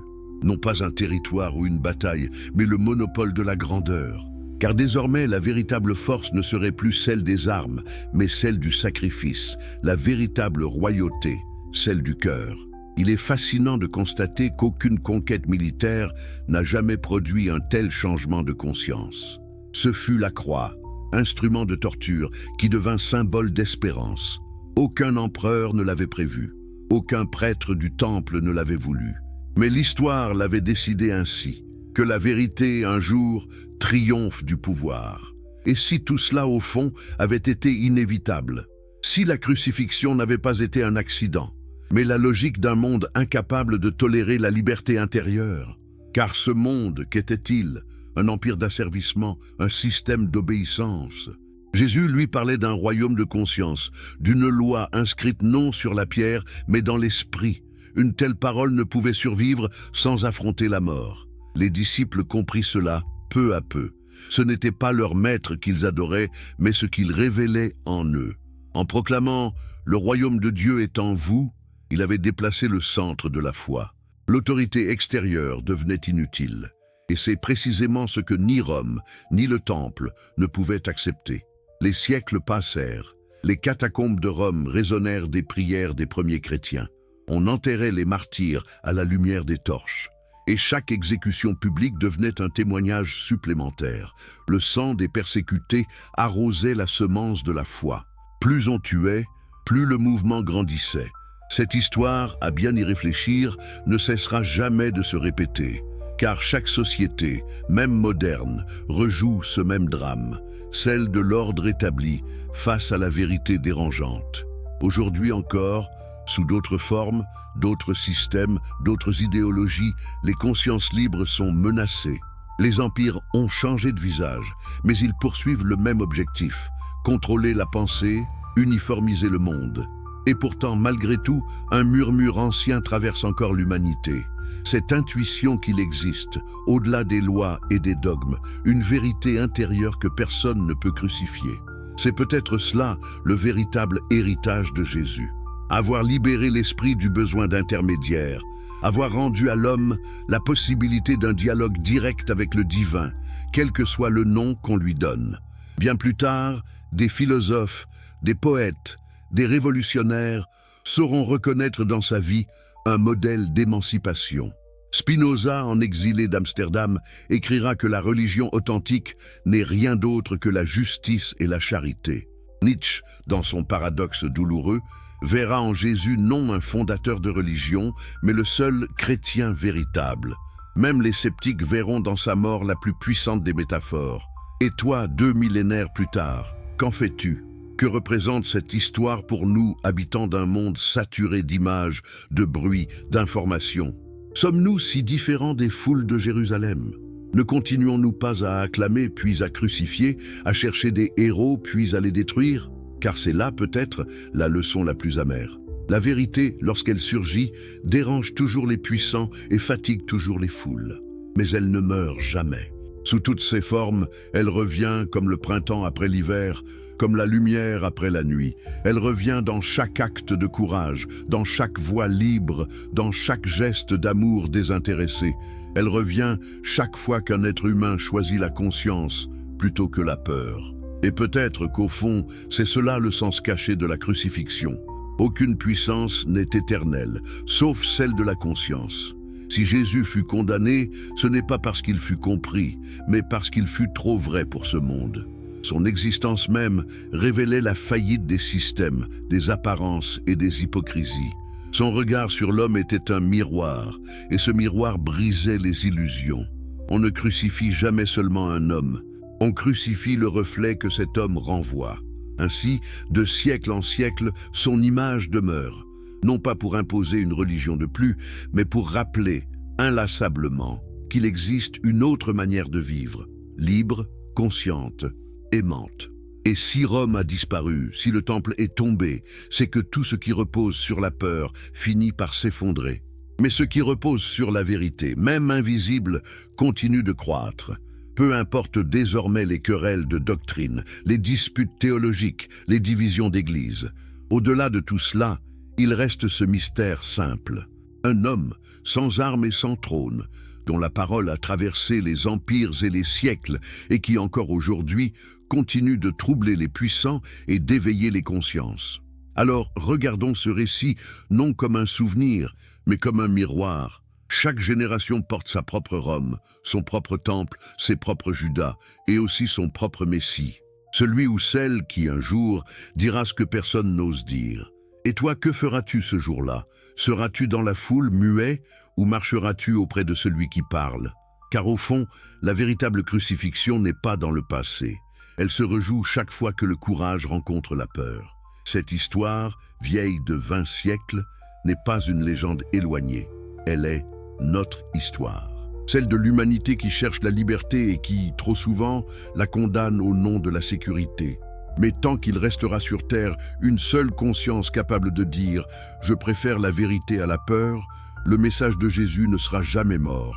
Non pas un territoire ou une bataille, mais le monopole de la grandeur. Car désormais, la véritable force ne serait plus celle des armes, mais celle du sacrifice, la véritable royauté, celle du cœur. Il est fascinant de constater qu'aucune conquête militaire n'a jamais produit un tel changement de conscience. Ce fut la croix, instrument de torture, qui devint symbole d'espérance. Aucun empereur ne l'avait prévu, aucun prêtre du temple ne l'avait voulu. Mais l'histoire l'avait décidé ainsi, que la vérité, un jour, triomphe du pouvoir. Et si tout cela, au fond, avait été inévitable? Si la crucifixion n'avait pas été un accident, mais la logique d'un monde incapable de tolérer la liberté intérieure? Car ce monde, qu'était-il? Un empire d'asservissement, un système d'obéissance. Jésus, lui, parlait d'un royaume de conscience, d'une loi inscrite non sur la pierre, mais dans l'esprit. Une telle parole ne pouvait survivre sans affronter la mort. Les disciples comprirent cela peu à peu. Ce n'était pas leur maître qu'ils adoraient, mais ce qu'il révélait en eux. En proclamant « Le royaume de Dieu est en vous », il avait déplacé le centre de la foi. L'autorité extérieure devenait inutile. Et c'est précisément ce que ni Rome, ni le Temple ne pouvaient accepter. Les siècles passèrent. Les catacombes de Rome résonnèrent des prières des premiers chrétiens. On enterrait les martyrs à la lumière des torches. Et chaque exécution publique devenait un témoignage supplémentaire. Le sang des persécutés arrosait la semence de la foi. Plus on tuait, plus le mouvement grandissait. Cette histoire, à bien y réfléchir, ne cessera jamais de se répéter. Car chaque société, même moderne, rejoue ce même drame, celle de l'ordre établi face à la vérité dérangeante. Aujourd'hui encore, sous d'autres formes, d'autres systèmes, d'autres idéologies, les consciences libres sont menacées. Les empires ont changé de visage, mais ils poursuivent le même objectif, contrôler la pensée, uniformiser le monde. Et pourtant, malgré tout, un murmure ancien traverse encore l'humanité. Cette intuition qu'il existe, au-delà des lois et des dogmes, une vérité intérieure que personne ne peut crucifier. C'est peut-être cela le véritable héritage de Jésus. Avoir libéré l'esprit du besoin d'intermédiaire, avoir rendu à l'homme la possibilité d'un dialogue direct avec le divin, quel que soit le nom qu'on lui donne. Bien plus tard, des philosophes, des poètes, des révolutionnaires sauront reconnaître dans sa vie un modèle d'émancipation. Spinoza, en exilé d'Amsterdam, écrira que la religion authentique n'est rien d'autre que la justice et la charité. Nietzsche, dans son paradoxe douloureux, verra en Jésus non un fondateur de religion, mais le seul chrétien véritable. Même les sceptiques verront dans sa mort la plus puissante des métaphores. Et toi, 2 millénaires plus tard, qu'en fais-tu? Que représente cette histoire pour nous, habitants d'un monde saturé d'images, de bruits, d'informations? Sommes-nous si différents des foules de Jérusalem? Ne continuons-nous pas à acclamer puis à crucifier, à chercher des héros puis à les détruire? Car c'est là peut-être la leçon la plus amère. La vérité, lorsqu'elle surgit, dérange toujours les puissants et fatigue toujours les foules. Mais elle ne meurt jamais. Sous toutes ses formes, elle revient comme le printemps après l'hiver, comme la lumière après la nuit. Elle revient dans chaque acte de courage, dans chaque voix libre, dans chaque geste d'amour désintéressé. Elle revient chaque fois qu'un être humain choisit la conscience plutôt que la peur. Et peut-être qu'au fond, c'est cela le sens caché de la crucifixion. Aucune puissance n'est éternelle, sauf celle de la conscience. Si Jésus fut condamné, ce n'est pas parce qu'il fut compris, mais parce qu'il fut trop vrai pour ce monde. Son existence même révélait la faillite des systèmes, des apparences et des hypocrisies. Son regard sur l'homme était un miroir, et ce miroir brisait les illusions. On ne crucifie jamais seulement un homme, on crucifie le reflet que cet homme renvoie. Ainsi, de siècle en siècle, son image demeure, non pas pour imposer une religion de plus, mais pour rappeler, inlassablement, qu'il existe une autre manière de vivre, libre, consciente, aimante. Et si Rome a disparu, si le temple est tombé, c'est que tout ce qui repose sur la peur finit par s'effondrer. Mais ce qui repose sur la vérité, même invisible, continue de croître. Peu importe désormais les querelles de doctrine, les disputes théologiques, les divisions d'église. Au-delà de tout cela, il reste ce mystère simple. Un homme, sans armes et sans trône, dont la parole a traversé les empires et les siècles et qui encore aujourd'hui continue de troubler les puissants et d'éveiller les consciences. Alors regardons ce récit non comme un souvenir, mais comme un miroir. Chaque génération porte sa propre Rome, son propre temple, ses propres Judas et aussi son propre Messie. Celui ou celle qui, un jour, dira ce que personne n'ose dire. Et toi, que feras-tu ce jour-là? Seras-tu dans la foule, muet, ou marcheras-tu auprès de celui qui parle? Car au fond, la véritable crucifixion n'est pas dans le passé. Elle se rejoue chaque fois que le courage rencontre la peur. Cette histoire, vieille de 20 siècles, n'est pas une légende éloignée. Elle est notre histoire. Celle de l'humanité qui cherche la liberté et qui, trop souvent, la condamne au nom de la sécurité. Mais tant qu'il restera sur terre une seule conscience capable de dire « Je préfère la vérité à la peur », le message de Jésus ne sera jamais mort.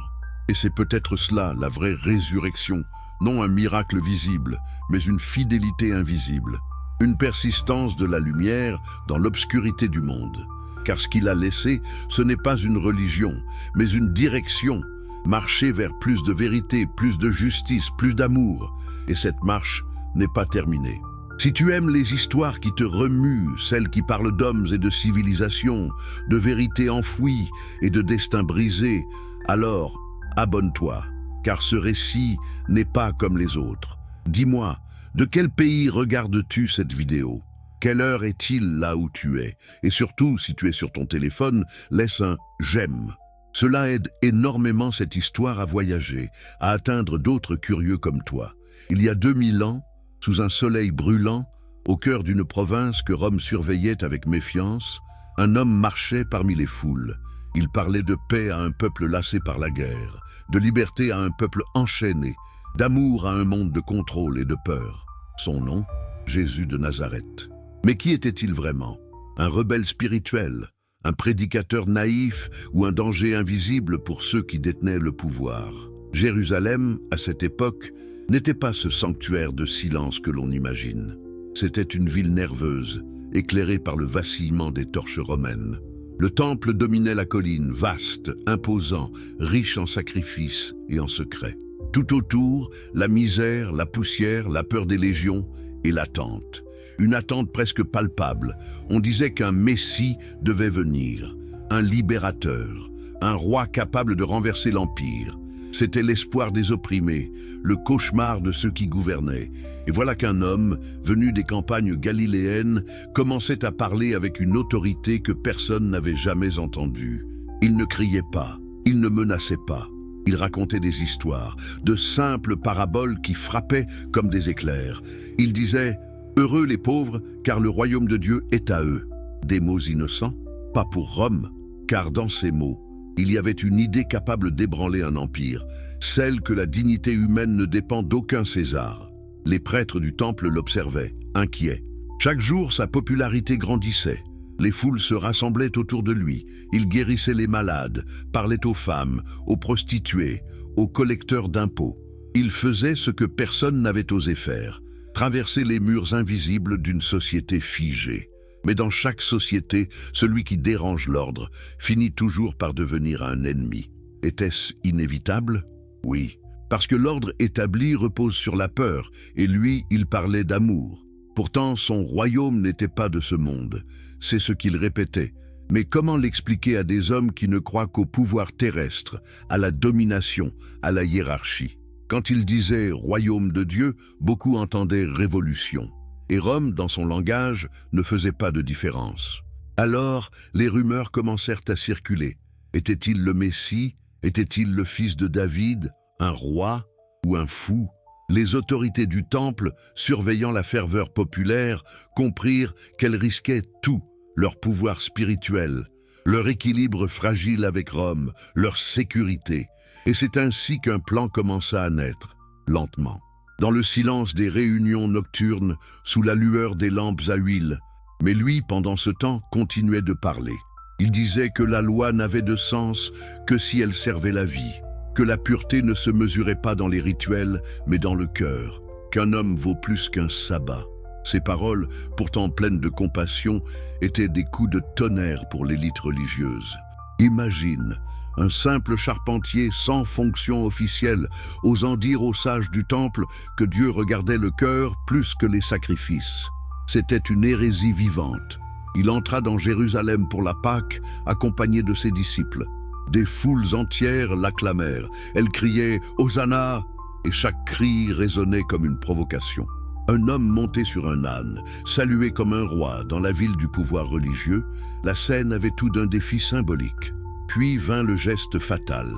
Et c'est peut-être cela, la vraie résurrection, non un miracle visible, mais une fidélité invisible. Une persistance de la lumière dans l'obscurité du monde. Car ce qu'il a laissé, ce n'est pas une religion, mais une direction. Marcher vers plus de vérité, plus de justice, plus d'amour. Et cette marche n'est pas terminée. Si tu aimes les histoires qui te remuent, celles qui parlent d'hommes et de civilisations, de vérités enfouies et de destins brisés, alors abonne-toi, car ce récit n'est pas comme les autres. Dis-moi, de quel pays regardes-tu cette vidéo? Quelle heure est-il là où tu es? Et surtout, si tu es sur ton téléphone, laisse un « j'aime ». Cela aide énormément cette histoire à voyager, à atteindre d'autres curieux comme toi. Il y a 2000 ans, sous un soleil brûlant, au cœur d'une province que Rome surveillait avec méfiance, un homme marchait parmi les foules. Il parlait de paix à un peuple lassé par la guerre, de liberté à un peuple enchaîné, d'amour à un monde de contrôle et de peur. Son nom, Jésus de Nazareth. Mais qui était-il vraiment? Un rebelle spirituel, un prédicateur naïf ou un danger invisible pour ceux qui détenaient le pouvoir? Jérusalem, à cette époque, n'était pas ce sanctuaire de silence que l'on imagine. C'était une ville nerveuse, éclairée par le vacillement des torches romaines. Le temple dominait la colline, vaste, imposant, riche en sacrifices et en secrets. Tout autour, la misère, la poussière, la peur des légions et l'attente. Une attente presque palpable. On disait qu'un Messie devait venir, un libérateur, un roi capable de renverser l'empire. C'était l'espoir des opprimés, le cauchemar de ceux qui gouvernaient. Et voilà qu'un homme, venu des campagnes galiléennes, commençait à parler avec une autorité que personne n'avait jamais entendue. Il ne criait pas, il ne menaçait pas. Il racontait des histoires, de simples paraboles qui frappaient comme des éclairs. Il disait « Heureux les pauvres, car le royaume de Dieu est à eux ». Des mots innocents, pas pour Rome, car dans ces mots, il y avait une idée capable d'ébranler un empire, celle que la dignité humaine ne dépend d'aucun César. Les prêtres du temple l'observaient, inquiets. Chaque jour, sa popularité grandissait. Les foules se rassemblaient autour de lui. Il guérissait les malades, parlait aux femmes, aux prostituées, aux collecteurs d'impôts. Il faisait ce que personne n'avait osé faire, traverser les murs invisibles d'une société figée. Mais dans chaque société, celui qui dérange l'ordre finit toujours par devenir un ennemi. Était-ce inévitable? Oui, parce que l'ordre établi repose sur la peur, et lui, il parlait d'amour. Pourtant, son royaume n'était pas de ce monde, c'est ce qu'il répétait. Mais comment l'expliquer à des hommes qui ne croient qu'au pouvoir terrestre, à la domination, à la hiérarchie? Quand il disait « royaume de Dieu », beaucoup entendaient « révolution ». Et Rome, dans son langage, ne faisait pas de différence. Alors, les rumeurs commencèrent à circuler. Était-il le Messie? Était-il le fils de David? Un roi? Ou un fou? Les autorités du temple, surveillant la ferveur populaire, comprirent qu'elles risquaient tout, leur pouvoir spirituel, leur équilibre fragile avec Rome, leur sécurité. Et c'est ainsi qu'un plan commença à naître, lentement. Dans le silence des réunions nocturnes, sous la lueur des lampes à huile. Mais lui, pendant ce temps, continuait de parler. Il disait que la loi n'avait de sens que si elle servait la vie, que la pureté ne se mesurait pas dans les rituels, mais dans le cœur, qu'un homme vaut plus qu'un sabbat. Ces paroles, pourtant pleines de compassion, étaient des coups de tonnerre pour l'élite religieuse. Imagine, un simple charpentier sans fonction officielle, osant dire aux sages du temple que Dieu regardait le cœur plus que les sacrifices. C'était une hérésie vivante. Il entra dans Jérusalem pour la Pâque, accompagné de ses disciples. Des foules entières l'acclamèrent. Elles criaient « Hosanna !» et chaque cri résonnait comme une provocation. Un homme monté sur un âne, salué comme un roi dans la ville du pouvoir religieux, la scène avait tout d'un défi symbolique. Puis vint le geste fatal.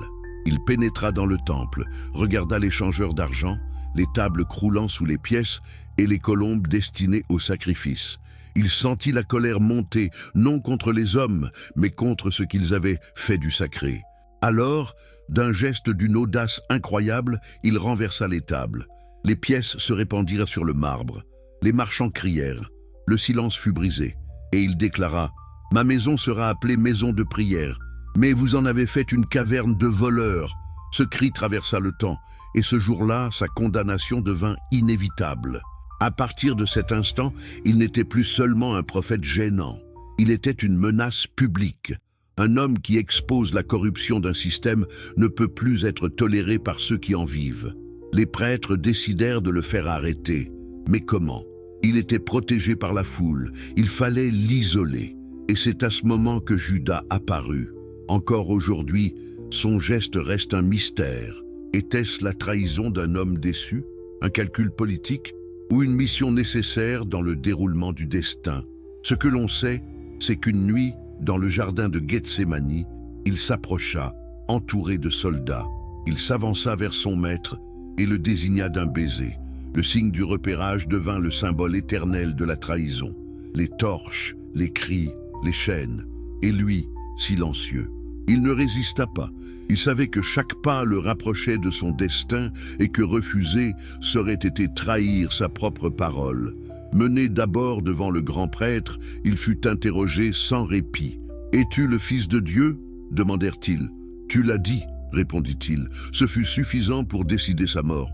Il pénétra dans le temple, regarda les changeurs d'argent, les tables croulant sous les pièces et les colombes destinées au sacrifice. Il sentit la colère monter, non contre les hommes, mais contre ce qu'ils avaient fait du sacré. Alors, d'un geste d'une audace incroyable, il renversa les tables. Les pièces se répandirent sur le marbre. Les marchands crièrent. Le silence fut brisé. Et il déclara « Ma maison sera appelée maison de prière. Mais vous en avez fait une caverne de voleurs. » Ce cri traversa le temps. Et ce jour-là, sa condamnation devint inévitable. À partir de cet instant, il n'était plus seulement un prophète gênant. Il était une menace publique. Un homme qui expose la corruption d'un système ne peut plus être toléré par ceux qui en vivent. Les prêtres décidèrent de le faire arrêter. Mais comment? Il était protégé par la foule. Il fallait l'isoler. Et c'est à ce moment que Judas apparut. Encore aujourd'hui, son geste reste un mystère. Était-ce la trahison d'un homme déçu, un calcul politique ou une mission nécessaire dans le déroulement du destin? Ce que l'on sait, c'est qu'une nuit, dans le jardin de Gethsémani, il s'approcha, entouré de soldats. Il s'avança vers son maître et le désigna d'un baiser. Le signe du repérage devint le symbole éternel de la trahison. Les torches, les cris, les chaînes, et lui, silencieux. Il ne résista pas. Il savait que chaque pas le rapprochait de son destin et que refuser serait été trahir sa propre parole. Mené d'abord devant le grand prêtre, il fut interrogé sans répit. « Es-tu le Fils de Dieu ?» demandèrent-ils. « Tu l'as dit », répondit-il. Ce fut suffisant pour décider sa mort.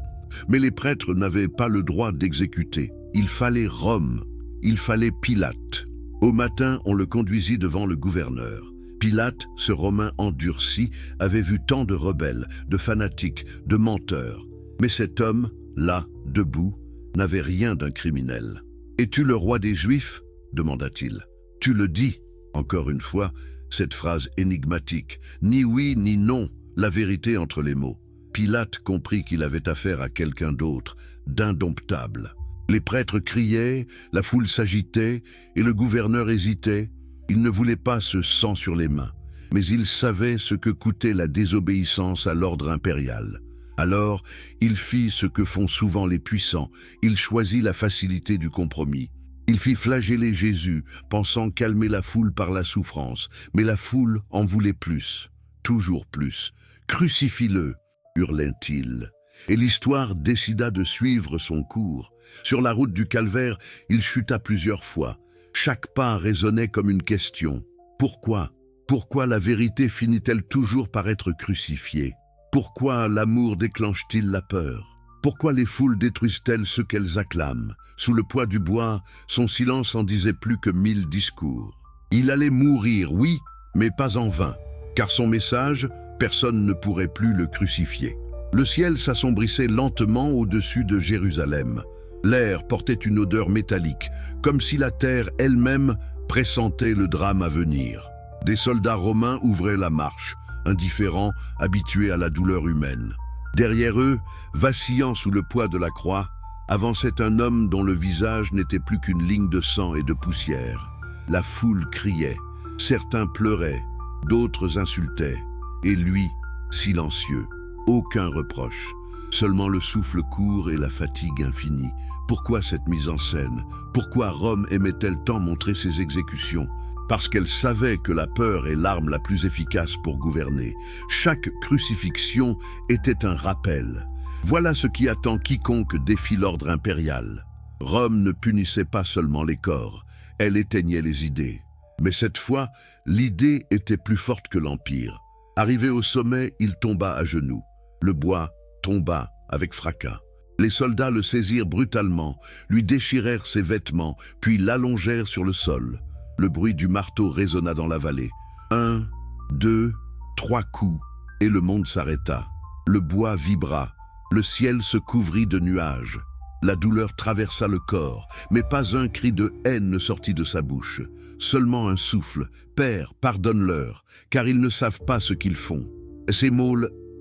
Mais les prêtres n'avaient pas le droit d'exécuter. Il fallait Rome. Il fallait Pilate. Au matin, on le conduisit devant le gouverneur. Pilate, ce Romain endurci, avait vu tant de rebelles, de fanatiques, de menteurs. Mais cet homme, là, debout, n'avait rien d'un criminel. « Es-tu le roi des Juifs ?» demanda-t-il. « Tu le dis », encore une fois, cette phrase énigmatique. Ni oui, ni non, la vérité entre les mots. Pilate comprit qu'il avait affaire à quelqu'un d'autre, d'indomptable. Les prêtres criaient, la foule s'agitait, et le gouverneur hésitait. Il ne voulait pas ce sang sur les mains, mais il savait ce que coûtait la désobéissance à l'ordre impérial. Alors, il fit ce que font souvent les puissants, il choisit la facilité du compromis. Il fit flageller Jésus, pensant calmer la foule par la souffrance, mais la foule en voulait plus, toujours plus. « Crucifie-le » hurla-t-il. Et l'histoire décida de suivre son cours. Sur la route du calvaire, il chuta plusieurs fois. Chaque pas résonnait comme une question. Pourquoi? Pourquoi la vérité finit-elle toujours par être crucifiée? Pourquoi l'amour déclenche-t-il la peur? Pourquoi les foules détruisent-elles ce qu'elles acclament? Sous le poids du bois, son silence en disait plus que 1000 discours. Il allait mourir, oui, mais pas en vain, car son message, personne ne pourrait plus le crucifier. Le ciel s'assombrissait lentement au-dessus de Jérusalem. L'air portait une odeur métallique, comme si la terre elle-même pressentait le drame à venir. Des soldats romains ouvraient la marche, indifférents, habitués à la douleur humaine. Derrière eux, vacillant sous le poids de la croix, avançait un homme dont le visage n'était plus qu'une ligne de sang et de poussière. La foule criait, certains pleuraient, d'autres insultaient, et lui, silencieux, aucun reproche. Seulement le souffle court et la fatigue infinie. Pourquoi cette mise en scène? Pourquoi Rome aimait-elle tant montrer ses exécutions? Parce qu'elle savait que la peur est l'arme la plus efficace pour gouverner. Chaque crucifixion était un rappel. Voilà ce qui attend quiconque défie l'ordre impérial. Rome ne punissait pas seulement les corps, elle éteignait les idées. Mais cette fois, l'idée était plus forte que l'Empire. Arrivé au sommet, il tomba à genoux. Le bois tomba avec fracas. Les soldats le saisirent brutalement, lui déchirèrent ses vêtements, puis l'allongèrent sur le sol. Le bruit du marteau résonna dans la vallée. 1, 2, 3 coups, et le monde s'arrêta. Le bois vibra, le ciel se couvrit de nuages. La douleur traversa le corps, mais pas un cri de haine ne sortit de sa bouche. Seulement un souffle. « Père, pardonne-leur, car ils ne savent pas ce qu'ils font. » Ces mots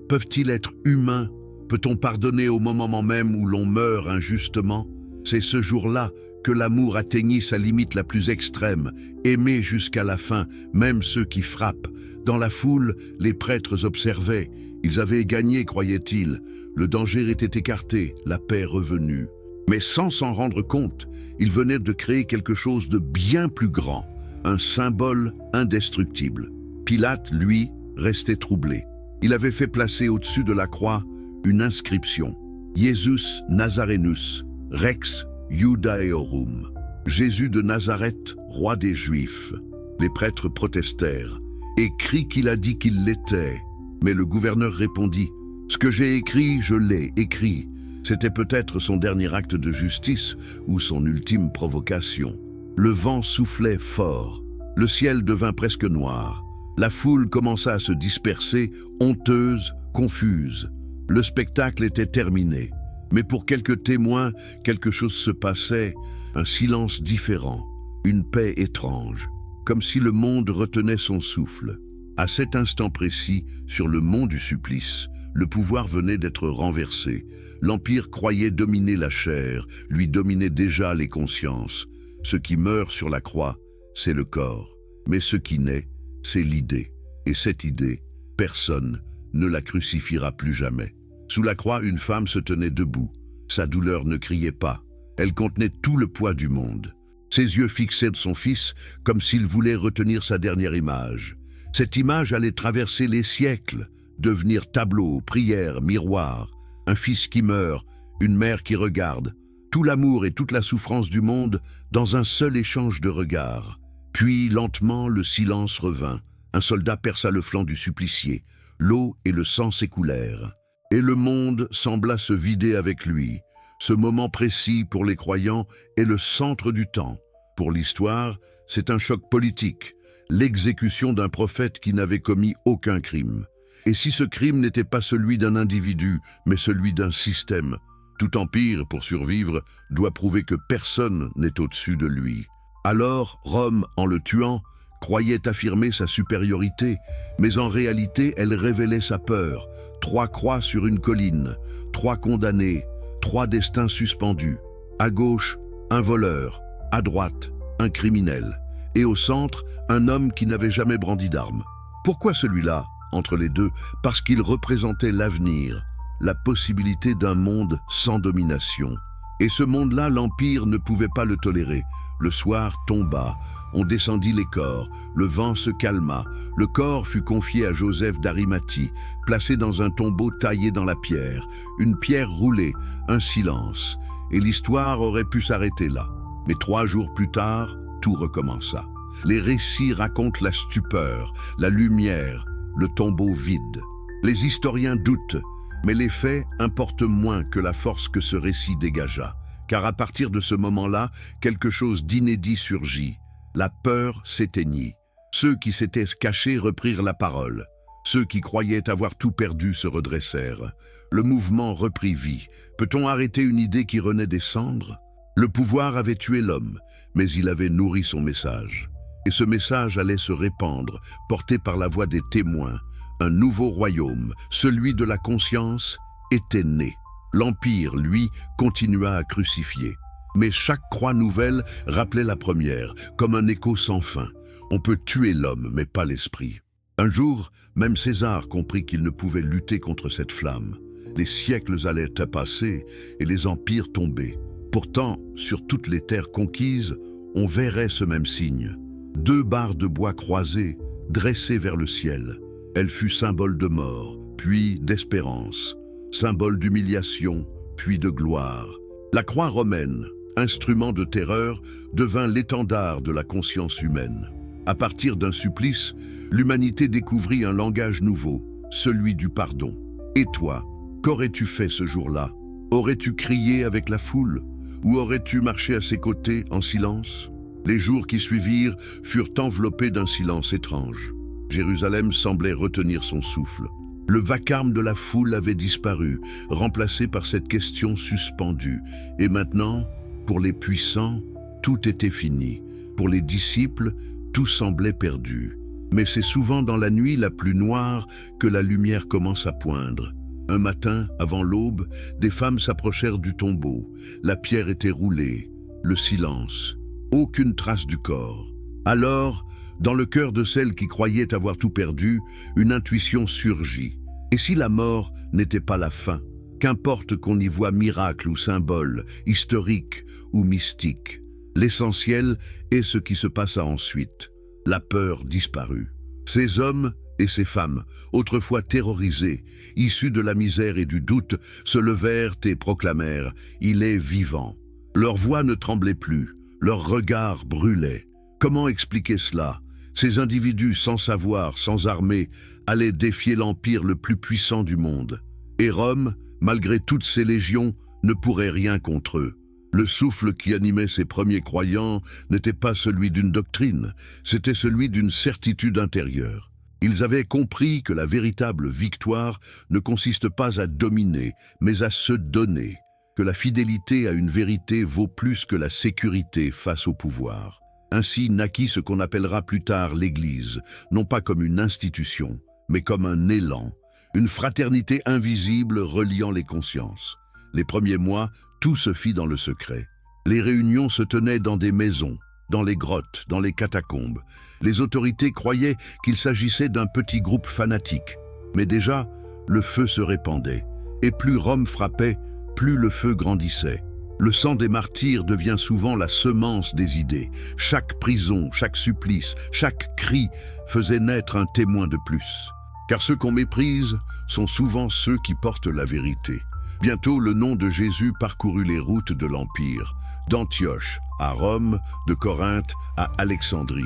peuvent-ils être humains? Peut-on pardonner au moment même où l'on meurt injustement? C'est ce jour-là que l'amour atteignit sa limite la plus extrême, aimer jusqu'à la fin, même ceux qui frappent. Dans la foule, les prêtres observaient. Ils avaient gagné, croyaient-ils. Le danger était écarté, la paix revenue. Mais sans s'en rendre compte, ils venaient de créer quelque chose de bien plus grand, un symbole indestructible. Pilate, lui, restait troublé. Il avait fait placer au-dessus de la croix une inscription. Jesus Nazarenus, Rex Judaeorum. Jésus de Nazareth, roi des Juifs. Les prêtres protestèrent. Écrit qu'il a dit qu'il l'était. Mais le gouverneur répondit, « Ce que j'ai écrit, je l'ai écrit. » C'était peut-être son dernier acte de justice ou son ultime provocation. Le vent soufflait fort. Le ciel devint presque noir. La foule commença à se disperser, honteuse, confuse. Le spectacle était terminé. Mais pour quelques témoins, quelque chose se passait, un silence différent, une paix étrange, comme si le monde retenait son souffle. À cet instant précis, sur le mont du supplice, le pouvoir venait d'être renversé. L'Empire croyait dominer la chair, lui dominait déjà les consciences. Ce qui meurt sur la croix, c'est le corps. Mais ce qui naît, c'est l'idée. Et cette idée, personne ne la crucifiera plus jamais. Sous la croix, une femme se tenait debout. Sa douleur ne criait pas. Elle contenait tout le poids du monde. Ses yeux fixaient son fils comme s'il voulait retenir sa dernière image. Cette image allait traverser les siècles, devenir tableau, prière, miroir. Un fils qui meurt, une mère qui regarde. Tout l'amour et toute la souffrance du monde dans un seul échange de regards. Puis, lentement, le silence revint. Un soldat perça le flanc du supplicié. L'eau et le sang s'écoulèrent. Et le monde sembla se vider avec lui. Ce moment précis, pour les croyants, est le centre du temps. Pour l'histoire, c'est un choc politique. L'exécution d'un prophète qui n'avait commis aucun crime. Et si ce crime n'était pas celui d'un individu, mais celui d'un système, tout empire, pour survivre, doit prouver que personne n'est au-dessus de lui. Alors, Rome, en le tuant, croyait affirmer sa supériorité, mais en réalité, elle révélait sa peur. 3 croix sur une colline, 3 condamnés, 3 destins suspendus. À gauche, un voleur, à droite, un criminel. Et au centre, un homme qui n'avait jamais brandi d'arme. Pourquoi celui-là, entre les deux? Parce qu'il représentait l'avenir, la possibilité d'un monde sans domination. Et ce monde-là, l'Empire ne pouvait pas le tolérer. Le soir tomba, on descendit les corps, le vent se calma, le corps fut confié à Joseph d'Arimathie, placé dans un tombeau taillé dans la pierre, une pierre roulée, un silence. Et l'histoire aurait pu s'arrêter là. Mais 3 jours plus tard, tout recommença. Les récits racontent la stupeur, la lumière, le tombeau vide. Les historiens doutent, mais les faits importent moins que la force que ce récit dégagea. Car à partir de ce moment-là, quelque chose d'inédit surgit. La peur s'éteignit. Ceux qui s'étaient cachés reprirent la parole. Ceux qui croyaient avoir tout perdu se redressèrent. Le mouvement reprit vie. Peut-on arrêter une idée qui renaît des cendres? Le pouvoir avait tué l'homme, mais il avait nourri son message. Et ce message allait se répandre, porté par la voix des témoins. Un nouveau royaume, celui de la conscience, était né. L'Empire, lui, continua à crucifier. Mais chaque croix nouvelle rappelait la première, comme un écho sans fin. On peut tuer l'homme, mais pas l'esprit. Un jour, même César comprit qu'il ne pouvait lutter contre cette flamme. Les siècles allaient passer et les empires tomber. Pourtant, sur toutes les terres conquises, on verrait ce même signe. 2 barres de bois croisées, dressées vers le ciel. Elle fut symbole de mort, puis d'espérance. Symbole d'humiliation, puis de gloire. La croix romaine, instrument de terreur, devint l'étendard de la conscience humaine. À partir d'un supplice, l'humanité découvrit un langage nouveau, celui du pardon. Et toi, qu'aurais-tu fait ce jour-là? Aurais-tu crié avec la foule? Ou aurais-tu marché à ses côtés en silence? Les jours qui suivirent furent enveloppés d'un silence étrange. Jérusalem semblait retenir son souffle. Le vacarme de la foule avait disparu, remplacé par cette question suspendue. Et maintenant, pour les puissants, tout était fini. Pour les disciples, tout semblait perdu. Mais c'est souvent dans la nuit la plus noire que la lumière commence à poindre. Un matin, avant l'aube, des femmes s'approchèrent du tombeau. La pierre était roulée. Le silence. Aucune trace du corps. Alors, dans le cœur de celles qui croyaient avoir tout perdu, une intuition surgit. Et si la mort n'était pas la fin? Qu'importe qu'on y voit miracle ou symbole, historique ou mystique. L'essentiel est ce qui se passa ensuite. La peur disparut. Ces hommes et ces femmes, autrefois terrorisés, issus de la misère et du doute, se levèrent et proclamèrent « Il est vivant ». Leur voix ne tremblait plus, leur regard brûlait. Comment expliquer cela? Ces individus sans savoir, sans armée, allaient défier l'empire le plus puissant du monde. Et Rome, malgré toutes ses légions, ne pourrait rien contre eux. Le souffle qui animait ces premiers croyants n'était pas celui d'une doctrine, c'était celui d'une certitude intérieure. Ils avaient compris que la véritable victoire ne consiste pas à dominer, mais à se donner, que la fidélité à une vérité vaut plus que la sécurité face au pouvoir. Ainsi naquit ce qu'on appellera plus tard l'Église, non pas comme une institution, mais comme un élan, une fraternité invisible reliant les consciences. Les premiers mois, tout se fit dans le secret. Les réunions se tenaient dans des maisons, dans les grottes, dans les catacombes. Les autorités croyaient qu'il s'agissait d'un petit groupe fanatique. Mais déjà, le feu se répandait. Et plus Rome frappait, plus le feu grandissait. Le sang des martyrs devient souvent la semence des idées. Chaque prison, chaque supplice, chaque cri faisait naître un témoin de plus. Car ceux qu'on méprise sont souvent ceux qui portent la vérité. Bientôt, le nom de Jésus parcourut les routes de l'Empire, d'Antioche à Rome, de Corinthe à Alexandrie.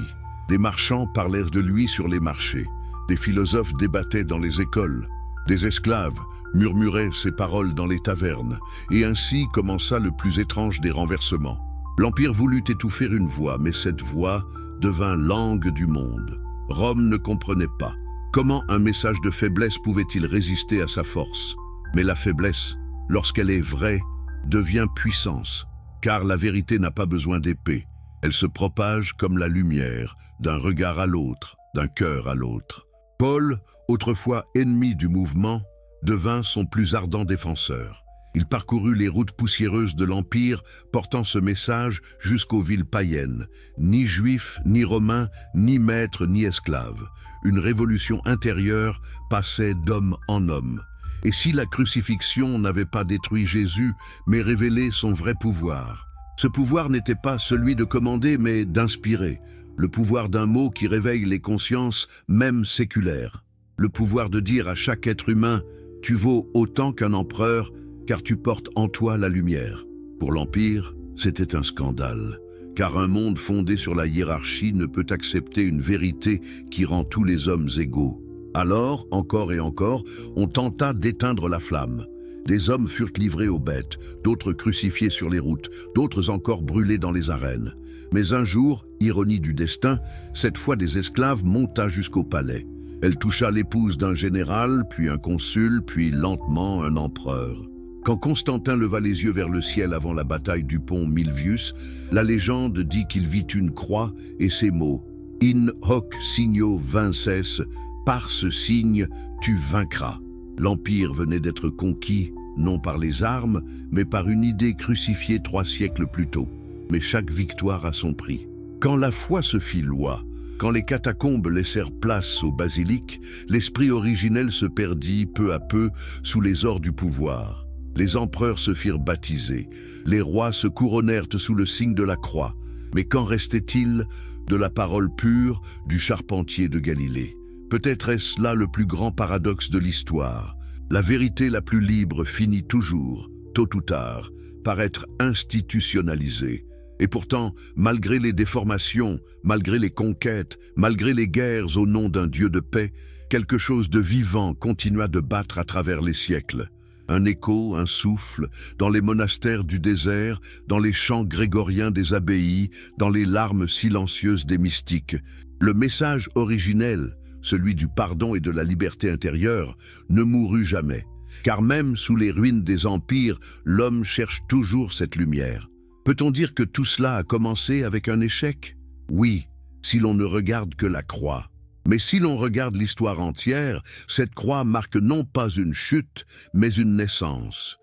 Des marchands parlèrent de lui sur les marchés, des philosophes débattaient dans les écoles, des esclaves murmuraient ses paroles dans les tavernes, et ainsi commença le plus étrange des renversements. L'Empire voulut étouffer une voix, mais cette voix devint langue du monde. Rome ne comprenait pas. Comment un message de faiblesse pouvait-il résister à sa force? Mais la faiblesse, lorsqu'elle est vraie, devient puissance, car la vérité n'a pas besoin d'épée. Elle se propage comme la lumière, d'un regard à l'autre, d'un cœur à l'autre. Paul, autrefois ennemi du mouvement, devint son plus ardent défenseur. Il parcourut les routes poussiéreuses de l'Empire, portant ce message jusqu'aux villes païennes. Ni juifs, ni romains, ni maîtres, ni esclaves. Une révolution intérieure passait d'homme en homme. Et si la crucifixion n'avait pas détruit Jésus, mais révélé son vrai pouvoir? Ce pouvoir n'était pas celui de commander, mais d'inspirer. Le pouvoir d'un mot qui réveille les consciences, même séculaires. Le pouvoir de dire à chaque être humain « Tu vaux autant qu'un empereur, car tu portes en toi la lumière ». Pour l'Empire, c'était un scandale, car un monde fondé sur la hiérarchie ne peut accepter une vérité qui rend tous les hommes égaux. Alors, encore et encore, on tenta d'éteindre la flamme. Des hommes furent livrés aux bêtes, d'autres crucifiés sur les routes, d'autres encore brûlés dans les arènes. Mais un jour, ironie du destin, cette fois des esclaves monta jusqu'au palais. Elle toucha l'épouse d'un général, puis un consul, puis lentement un empereur. Quand Constantin leva les yeux vers le ciel avant la bataille du pont Milvius, la légende dit qu'il vit une croix et ces mots « In hoc signo vinces » par ce signe, tu vaincras. L'Empire venait d'être conquis, non par les armes, mais par une idée crucifiée 3 siècles plus tôt. Mais chaque victoire a son prix. Quand la foi se fit loi, quand les catacombes laissèrent place aux basiliques, l'esprit originel se perdit peu à peu sous les ors du pouvoir. Les empereurs se firent baptiser, les rois se couronnèrent sous le signe de la croix. Mais qu'en restait-il de la parole pure du charpentier de Galilée? Peut-être est-ce là le plus grand paradoxe de l'histoire. La vérité la plus libre finit toujours, tôt ou tard, par être institutionnalisée. Et pourtant, malgré les déformations, malgré les conquêtes, malgré les guerres au nom d'un Dieu de paix, quelque chose de vivant continua de battre à travers les siècles. un écho, un souffle, dans les monastères du désert, dans les chants grégoriens des abbayes, dans les larmes silencieuses des mystiques. Le message originel, celui du pardon et de la liberté intérieure, ne mourut jamais. Car même sous les ruines des empires, l'homme cherche toujours cette lumière. Peut-on dire que tout cela a commencé avec un échec? Oui, si l'on ne regarde que la croix. Mais si l'on regarde l'histoire entière, cette croix marque non pas une chute, mais une naissance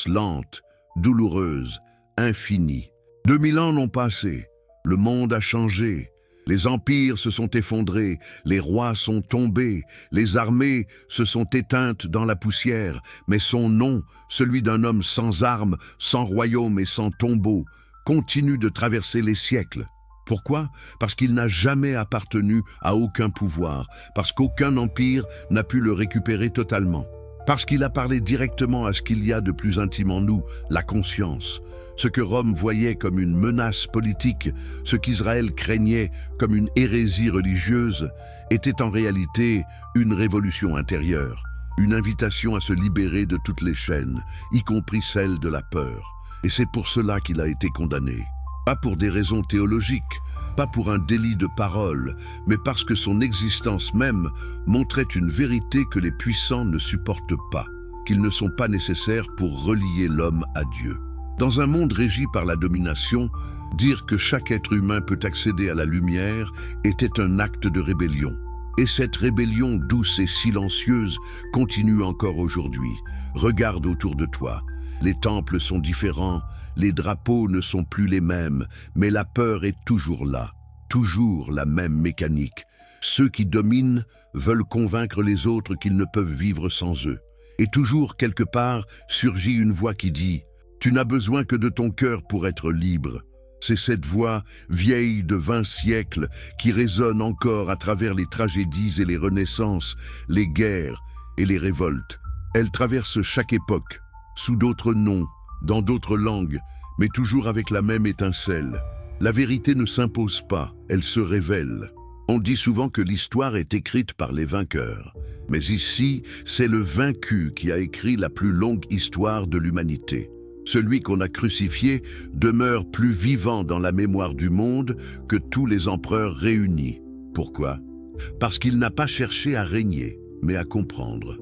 lente, douloureuse, infinie. 2000 ans n'ont passé, le monde a changé, les empires se sont effondrés, les rois sont tombés, les armées se sont éteintes dans la poussière, mais son nom, celui d'un homme sans armes, sans royaume et sans tombeau, continue de traverser les siècles. Pourquoi? Parce qu'il n'a jamais appartenu à aucun pouvoir, parce qu'aucun empire n'a pu le récupérer totalement. Parce qu'il a parlé directement à ce qu'il y a de plus intime en nous, la conscience. Ce que Rome voyait comme une menace politique, ce qu'Israël craignait comme une hérésie religieuse, était en réalité une révolution intérieure, une invitation à se libérer de toutes les chaînes, y compris celle de la peur. Et c'est pour cela qu'il a été condamné. Pas pour des raisons théologiques, pas pour un délit de parole, mais parce que son existence même montrait une vérité que les puissants ne supportent pas, qu'ils ne sont pas nécessaires pour relier l'homme à Dieu. Dans un monde régi par la domination, dire que chaque être humain peut accéder à la lumière était un acte de rébellion. Et cette rébellion douce et silencieuse continue encore aujourd'hui. Regarde autour de toi. Les temples sont différents, les drapeaux ne sont plus les mêmes, mais la peur est toujours là, toujours la même mécanique. Ceux qui dominent veulent convaincre les autres qu'ils ne peuvent vivre sans eux. Et toujours, quelque part, surgit une voix qui dit « Tu n'as besoin que de ton cœur pour être libre ». C'est cette voix, vieille de 20 siècles, qui résonne encore à travers les tragédies et les renaissances, les guerres et les révoltes. Elle traverse chaque époque, sous d'autres noms, dans d'autres langues, mais toujours avec la même étincelle. La vérité ne s'impose pas, elle se révèle. On dit souvent que l'histoire est écrite par les vainqueurs. Mais ici, c'est le vaincu qui a écrit la plus longue histoire de l'humanité. Celui qu'on a crucifié demeure plus vivant dans la mémoire du monde que tous les empereurs réunis. Pourquoi? Parce qu'il n'a pas cherché à régner, mais à comprendre.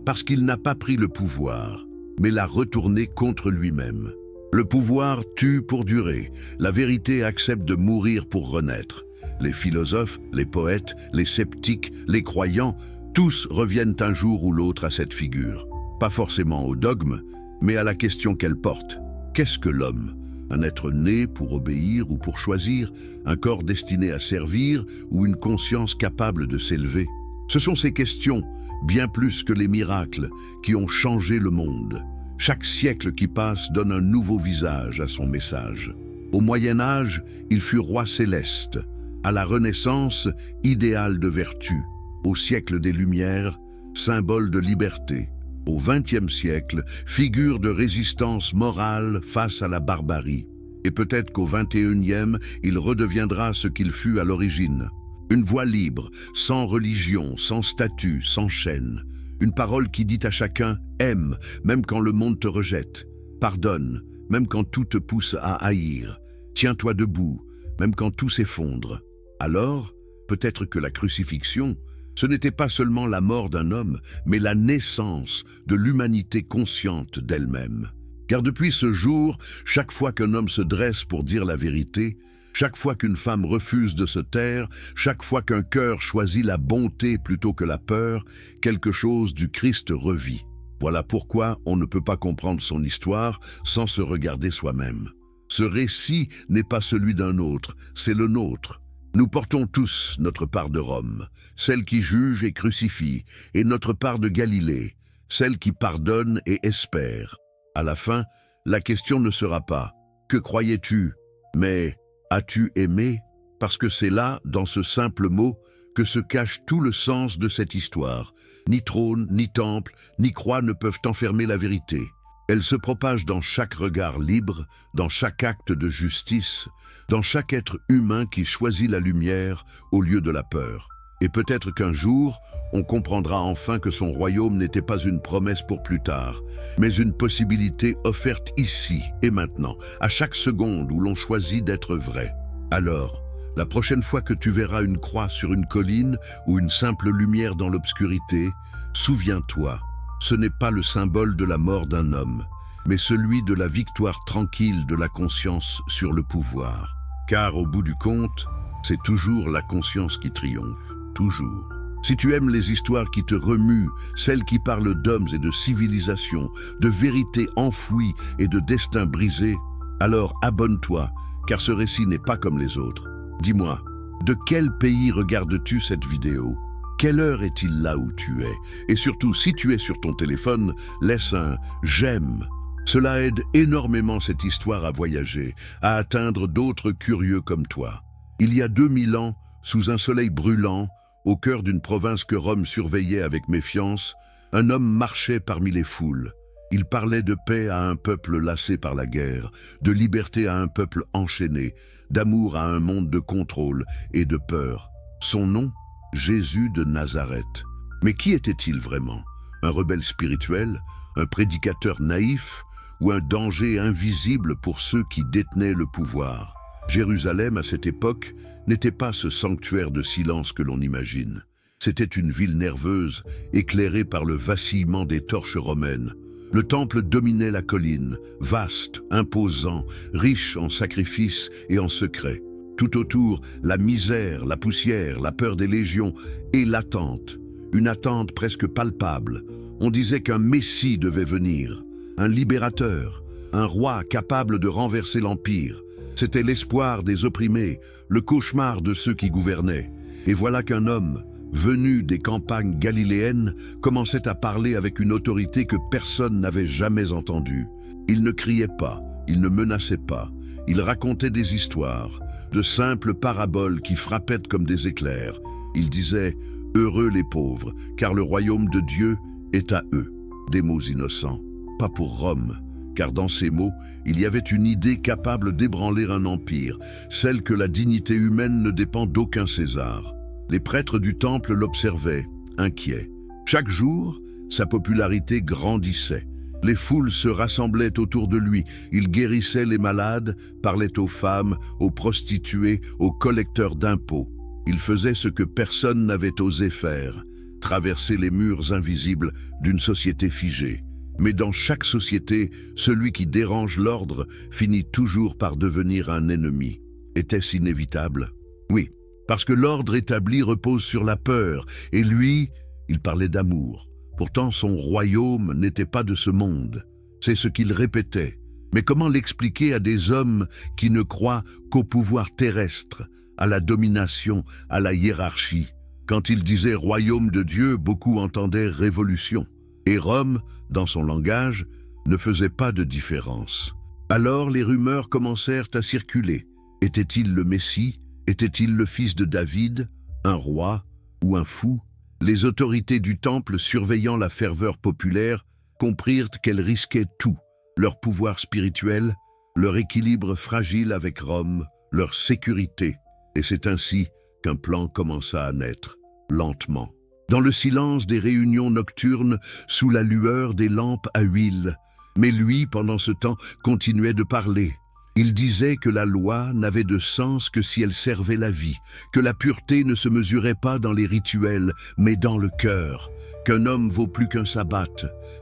Parce qu'il n'a pas pris le pouvoir, mais l'a retourné contre lui-même. Le pouvoir tue pour durer, la vérité accepte de mourir pour renaître. Les philosophes, les poètes, les sceptiques, les croyants, tous reviennent un jour ou l'autre à cette figure. Pas forcément au dogme, mais à la question qu'elle porte. Qu'est-ce que l'homme? Un être né pour obéir ou pour choisir? Un corps destiné à servir ou une conscience capable de s'élever? Ce sont ces questions, bien plus que les miracles, qui ont changé le monde. Chaque siècle qui passe donne un nouveau visage à son message. Au Moyen Âge, il fut roi céleste. À la Renaissance, idéal de vertu. Au siècle des Lumières, symbole de liberté. Au XXe siècle, figure de résistance morale face à la barbarie. Et peut-être qu'au XXIe, il redeviendra ce qu'il fut à l'origine. Une voix libre, sans religion, sans statut, sans chaîne. Une parole qui dit à chacun « aime », même quand le monde te rejette. Pardonne, même quand tout te pousse à haïr. Tiens-toi debout, même quand tout s'effondre. Alors, peut-être que la crucifixion, ce n'était pas seulement la mort d'un homme, mais la naissance de l'humanité consciente d'elle-même. Car depuis ce jour, chaque fois qu'un homme se dresse pour dire la vérité, chaque fois qu'une femme refuse de se taire, chaque fois qu'un cœur choisit la bonté plutôt que la peur, quelque chose du Christ revit. Voilà pourquoi on ne peut pas comprendre son histoire sans se regarder soi-même. Ce récit n'est pas celui d'un autre, c'est le nôtre. Nous portons tous notre part de Rome, celle qui juge et crucifie, et notre part de Galilée, celle qui pardonne et espère. À la fin, la question ne sera pas « Que croyais-tu ?» mais « As-tu aimé ?» Parce que c'est là, dans ce simple mot, que se cache tout le sens de cette histoire. Ni trône, ni temple, ni croix ne peuvent enfermer la vérité. Elle se propage dans chaque regard libre, dans chaque acte de justice, dans chaque être humain qui choisit la lumière au lieu de la peur. Et peut-être qu'un jour, on comprendra enfin que son royaume n'était pas une promesse pour plus tard, mais une possibilité offerte ici et maintenant, à chaque seconde où l'on choisit d'être vrai. Alors, la prochaine fois que tu verras une croix sur une colline ou une simple lumière dans l'obscurité, souviens-toi, ce n'est pas le symbole de la mort d'un homme, mais celui de la victoire tranquille de la conscience sur le pouvoir. Car au bout du compte, c'est toujours la conscience qui triomphe, toujours. Si tu aimes les histoires qui te remuent, celles qui parlent d'hommes et de civilisations, de vérités enfouies et de destins brisés, alors abonne-toi, car ce récit n'est pas comme les autres. Dis-moi, de quel pays regardes-tu cette vidéo? Quelle heure est-il là où tu es? Et surtout, si tu es sur ton téléphone, laisse un « j'aime ». Cela aide énormément cette histoire à voyager, à atteindre d'autres curieux comme toi. Il y a 2000 ans, sous un soleil brûlant, au cœur d'une province que Rome surveillait avec méfiance, un homme marchait parmi les foules. Il parlait de paix à un peuple lassé par la guerre, de liberté à un peuple enchaîné, d'amour à un monde de contrôle et de peur. Son nom, Jésus de Nazareth. Mais qui était-il vraiment? Un rebelle spirituel? Un prédicateur naïf? Ou un danger invisible pour ceux qui détenaient le pouvoir? Jérusalem, à cette époque, n'était pas ce sanctuaire de silence que l'on imagine. C'était une ville nerveuse, éclairée par le vacillement des torches romaines. Le temple dominait la colline, vaste, imposant, riche en sacrifices et en secrets. Tout autour, la misère, la poussière, la peur des légions et l'attente. Une attente presque palpable. On disait qu'un Messie devait venir. Un libérateur, un roi capable de renverser l'empire. C'était l'espoir des opprimés, le cauchemar de ceux qui gouvernaient. Et voilà qu'un homme, venu des campagnes galiléennes, commençait à parler avec une autorité que personne n'avait jamais entendue. Il ne criait pas, il ne menaçait pas, il racontait des histoires, de simples paraboles qui frappaient comme des éclairs. Il disait « Heureux les pauvres, car le royaume de Dieu est à eux ». Des mots innocents. Pas pour Rome, car dans ces mots, il y avait une idée capable d'ébranler un empire, celle que la dignité humaine ne dépend d'aucun César. Les prêtres du temple l'observaient, inquiets. Chaque jour, sa popularité grandissait. Les foules se rassemblaient autour de lui, il guérissait les malades, parlait aux femmes, aux prostituées, aux collecteurs d'impôts. Il faisait ce que personne n'avait osé faire, traverser les murs invisibles d'une société figée. Mais dans chaque société, celui qui dérange l'ordre finit toujours par devenir un ennemi. Était-ce inévitable? Oui, parce que l'ordre établi repose sur la peur, et lui, il parlait d'amour. Pourtant, son royaume n'était pas de ce monde. C'est ce qu'il répétait. Mais comment l'expliquer à des hommes qui ne croient qu'au pouvoir terrestre, à la domination, à la hiérarchie? Quand il disait « royaume de Dieu », beaucoup entendaient « révolution ». Et Rome, dans son langage, ne faisait pas de différence. Alors les rumeurs commencèrent à circuler. Était-il le Messie? Était-il le fils de David? Un roi? Ou un fou? Les autorités du temple, surveillant la ferveur populaire, comprirent qu'elles risquaient tout. Leur pouvoir spirituel, leur équilibre fragile avec Rome, leur sécurité. Et c'est ainsi qu'un plan commença à naître, lentement. Dans le silence des réunions nocturnes, sous la lueur des lampes à huile. Mais lui, pendant ce temps, continuait de parler. Il disait que la loi n'avait de sens que si elle servait la vie, que la pureté ne se mesurait pas dans les rituels, mais dans le cœur, qu'un homme vaut plus qu'un sabbat.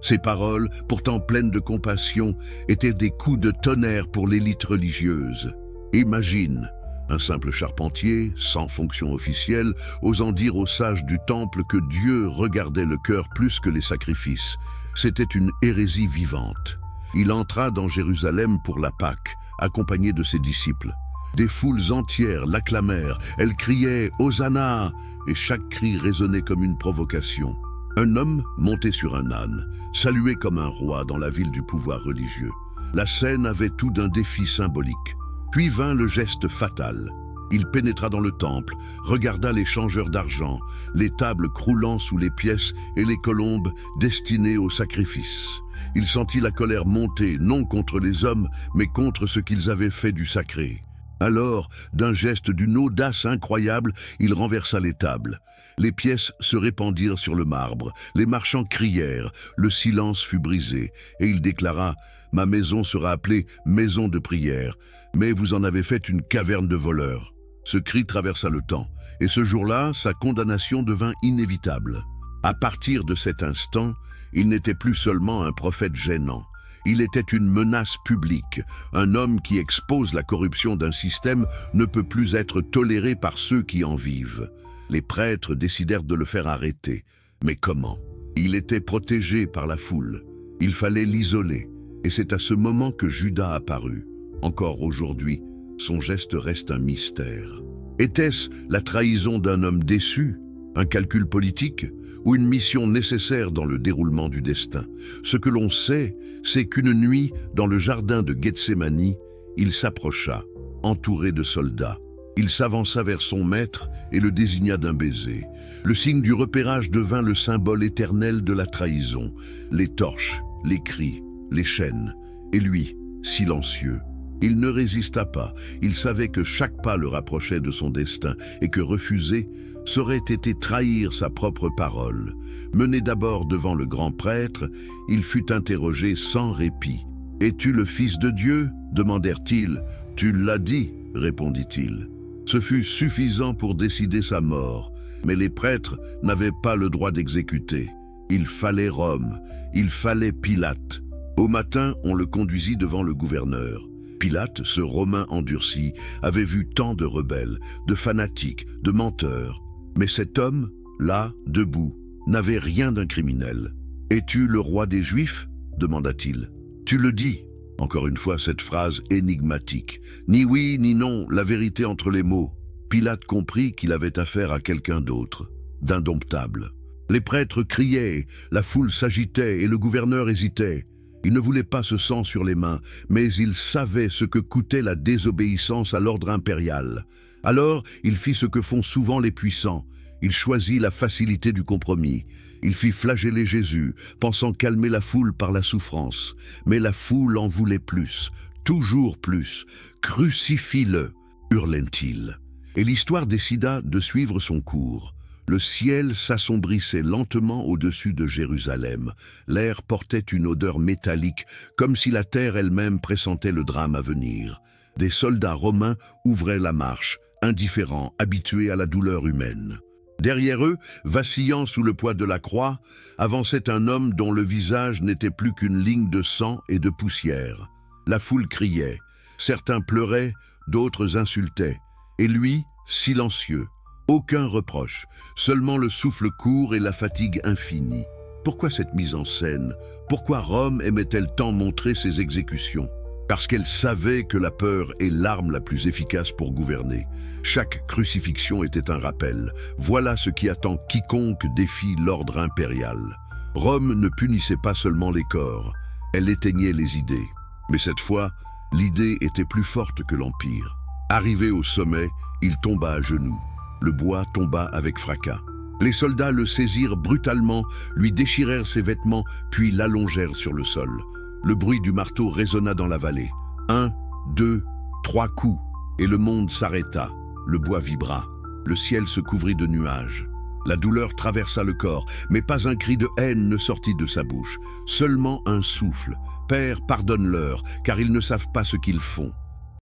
Ses paroles, pourtant pleines de compassion, étaient des coups de tonnerre pour l'élite religieuse. Imagine, un simple charpentier, sans fonction officielle, osant dire aux sages du temple que Dieu regardait le cœur plus que les sacrifices. C'était une hérésie vivante. Il entra dans Jérusalem pour la Pâque, accompagné de ses disciples. Des foules entières l'acclamèrent, elles criaient « Hosanna !» et chaque cri résonnait comme une provocation. Un homme, monté sur un âne, salué comme un roi dans la ville du pouvoir religieux. La scène avait tout d'un défi symbolique. Puis vint le geste fatal. Il pénétra dans le temple, regarda les changeurs d'argent, les tables croulant sous les pièces et les colombes destinées au sacrifice. Il sentit la colère monter, non contre les hommes, mais contre ce qu'ils avaient fait du sacré. Alors, d'un geste d'une audace incroyable, il renversa les tables. Les pièces se répandirent sur le marbre, les marchands crièrent, le silence fut brisé, et il déclara « Ma maison sera appelée maison de prière, mais vous en avez fait une caverne de voleurs. » Ce cri traversa le temps, et ce jour-là, sa condamnation devint inévitable. À partir de cet instant, il n'était plus seulement un prophète gênant. Il était une menace publique. Un homme qui expose la corruption d'un système ne peut plus être toléré par ceux qui en vivent. Les prêtres décidèrent de le faire arrêter. Mais comment? Il était protégé par la foule. Il fallait l'isoler. Et c'est à ce moment que Judas apparut. Encore aujourd'hui, son geste reste un mystère. Était-ce la trahison d'un homme déçu, un calcul politique ou une mission nécessaire dans le déroulement du destin? Ce que l'on sait, c'est qu'une nuit, dans le jardin de Gethsémani, il s'approcha, entouré de soldats. Il s'avança vers son maître et le désigna d'un baiser. Le signe du repérage devint le symbole éternel de la trahison. Les torches, les cris, les chaînes. Et lui, silencieux. Il ne résista pas. Il savait que chaque pas le rapprochait de son destin et que refuser serait été trahir sa propre parole. Mené d'abord devant le grand prêtre, il fut interrogé sans répit. « Es-tu le Fils de Dieu ?» demandèrent-ils. « Tu l'as dit » répondit-il. Ce fut suffisant pour décider sa mort, mais les prêtres n'avaient pas le droit d'exécuter. Il fallait Rome, il fallait Pilate. Au matin, on le conduisit devant le gouverneur. Pilate, ce Romain endurci, avait vu tant de rebelles, de fanatiques, de menteurs. Mais cet homme, là, debout, n'avait rien d'un criminel. « Es-tu le roi des Juifs ?» demanda-t-il. « Tu le dis !» Encore une fois, cette phrase énigmatique. Ni oui, ni non, la vérité entre les mots. Pilate comprit qu'il avait affaire à quelqu'un d'autre, d'indomptable. Les prêtres criaient, la foule s'agitait et le gouverneur hésitait. Il ne voulait pas ce sang sur les mains, mais il savait ce que coûtait la désobéissance à l'ordre impérial. Alors, il fit ce que font souvent les puissants. Il choisit la facilité du compromis. Il fit flageller Jésus, pensant calmer la foule par la souffrance. Mais la foule en voulait plus, toujours plus. « Crucifie-le » hurlait-il. Et l'histoire décida de suivre son cours. Le ciel s'assombrissait lentement au-dessus de Jérusalem. L'air portait une odeur métallique, comme si la terre elle-même pressentait le drame à venir. Des soldats romains ouvraient la marche, indifférents, habitués à la douleur humaine. Derrière eux, vacillant sous le poids de la croix, avançait un homme dont le visage n'était plus qu'une ligne de sang et de poussière. La foule criait, certains pleuraient, d'autres insultaient, et lui, silencieux. Aucun reproche, seulement le souffle court et la fatigue infinie. Pourquoi cette mise en scène? Pourquoi Rome aimait-elle tant montrer ses exécutions? Parce qu'elle savait que la peur est l'arme la plus efficace pour gouverner. Chaque crucifixion était un rappel. Voilà ce qui attend quiconque défie l'ordre impérial. Rome ne punissait pas seulement les corps, elle éteignait les idées. Mais cette fois, l'idée était plus forte que l'Empire. Arrivé au sommet, il tomba à genoux. Le bois tomba avec fracas. Les soldats le saisirent brutalement, lui déchirèrent ses vêtements, puis l'allongèrent sur le sol. Le bruit du marteau résonna dans la vallée. 1, 2, 3 coups, et le monde s'arrêta. Le bois vibra. Le ciel se couvrit de nuages. La douleur traversa le corps, mais pas un cri de haine ne sortit de sa bouche. Seulement un souffle. « Père, pardonne-leur, car ils ne savent pas ce qu'ils font. »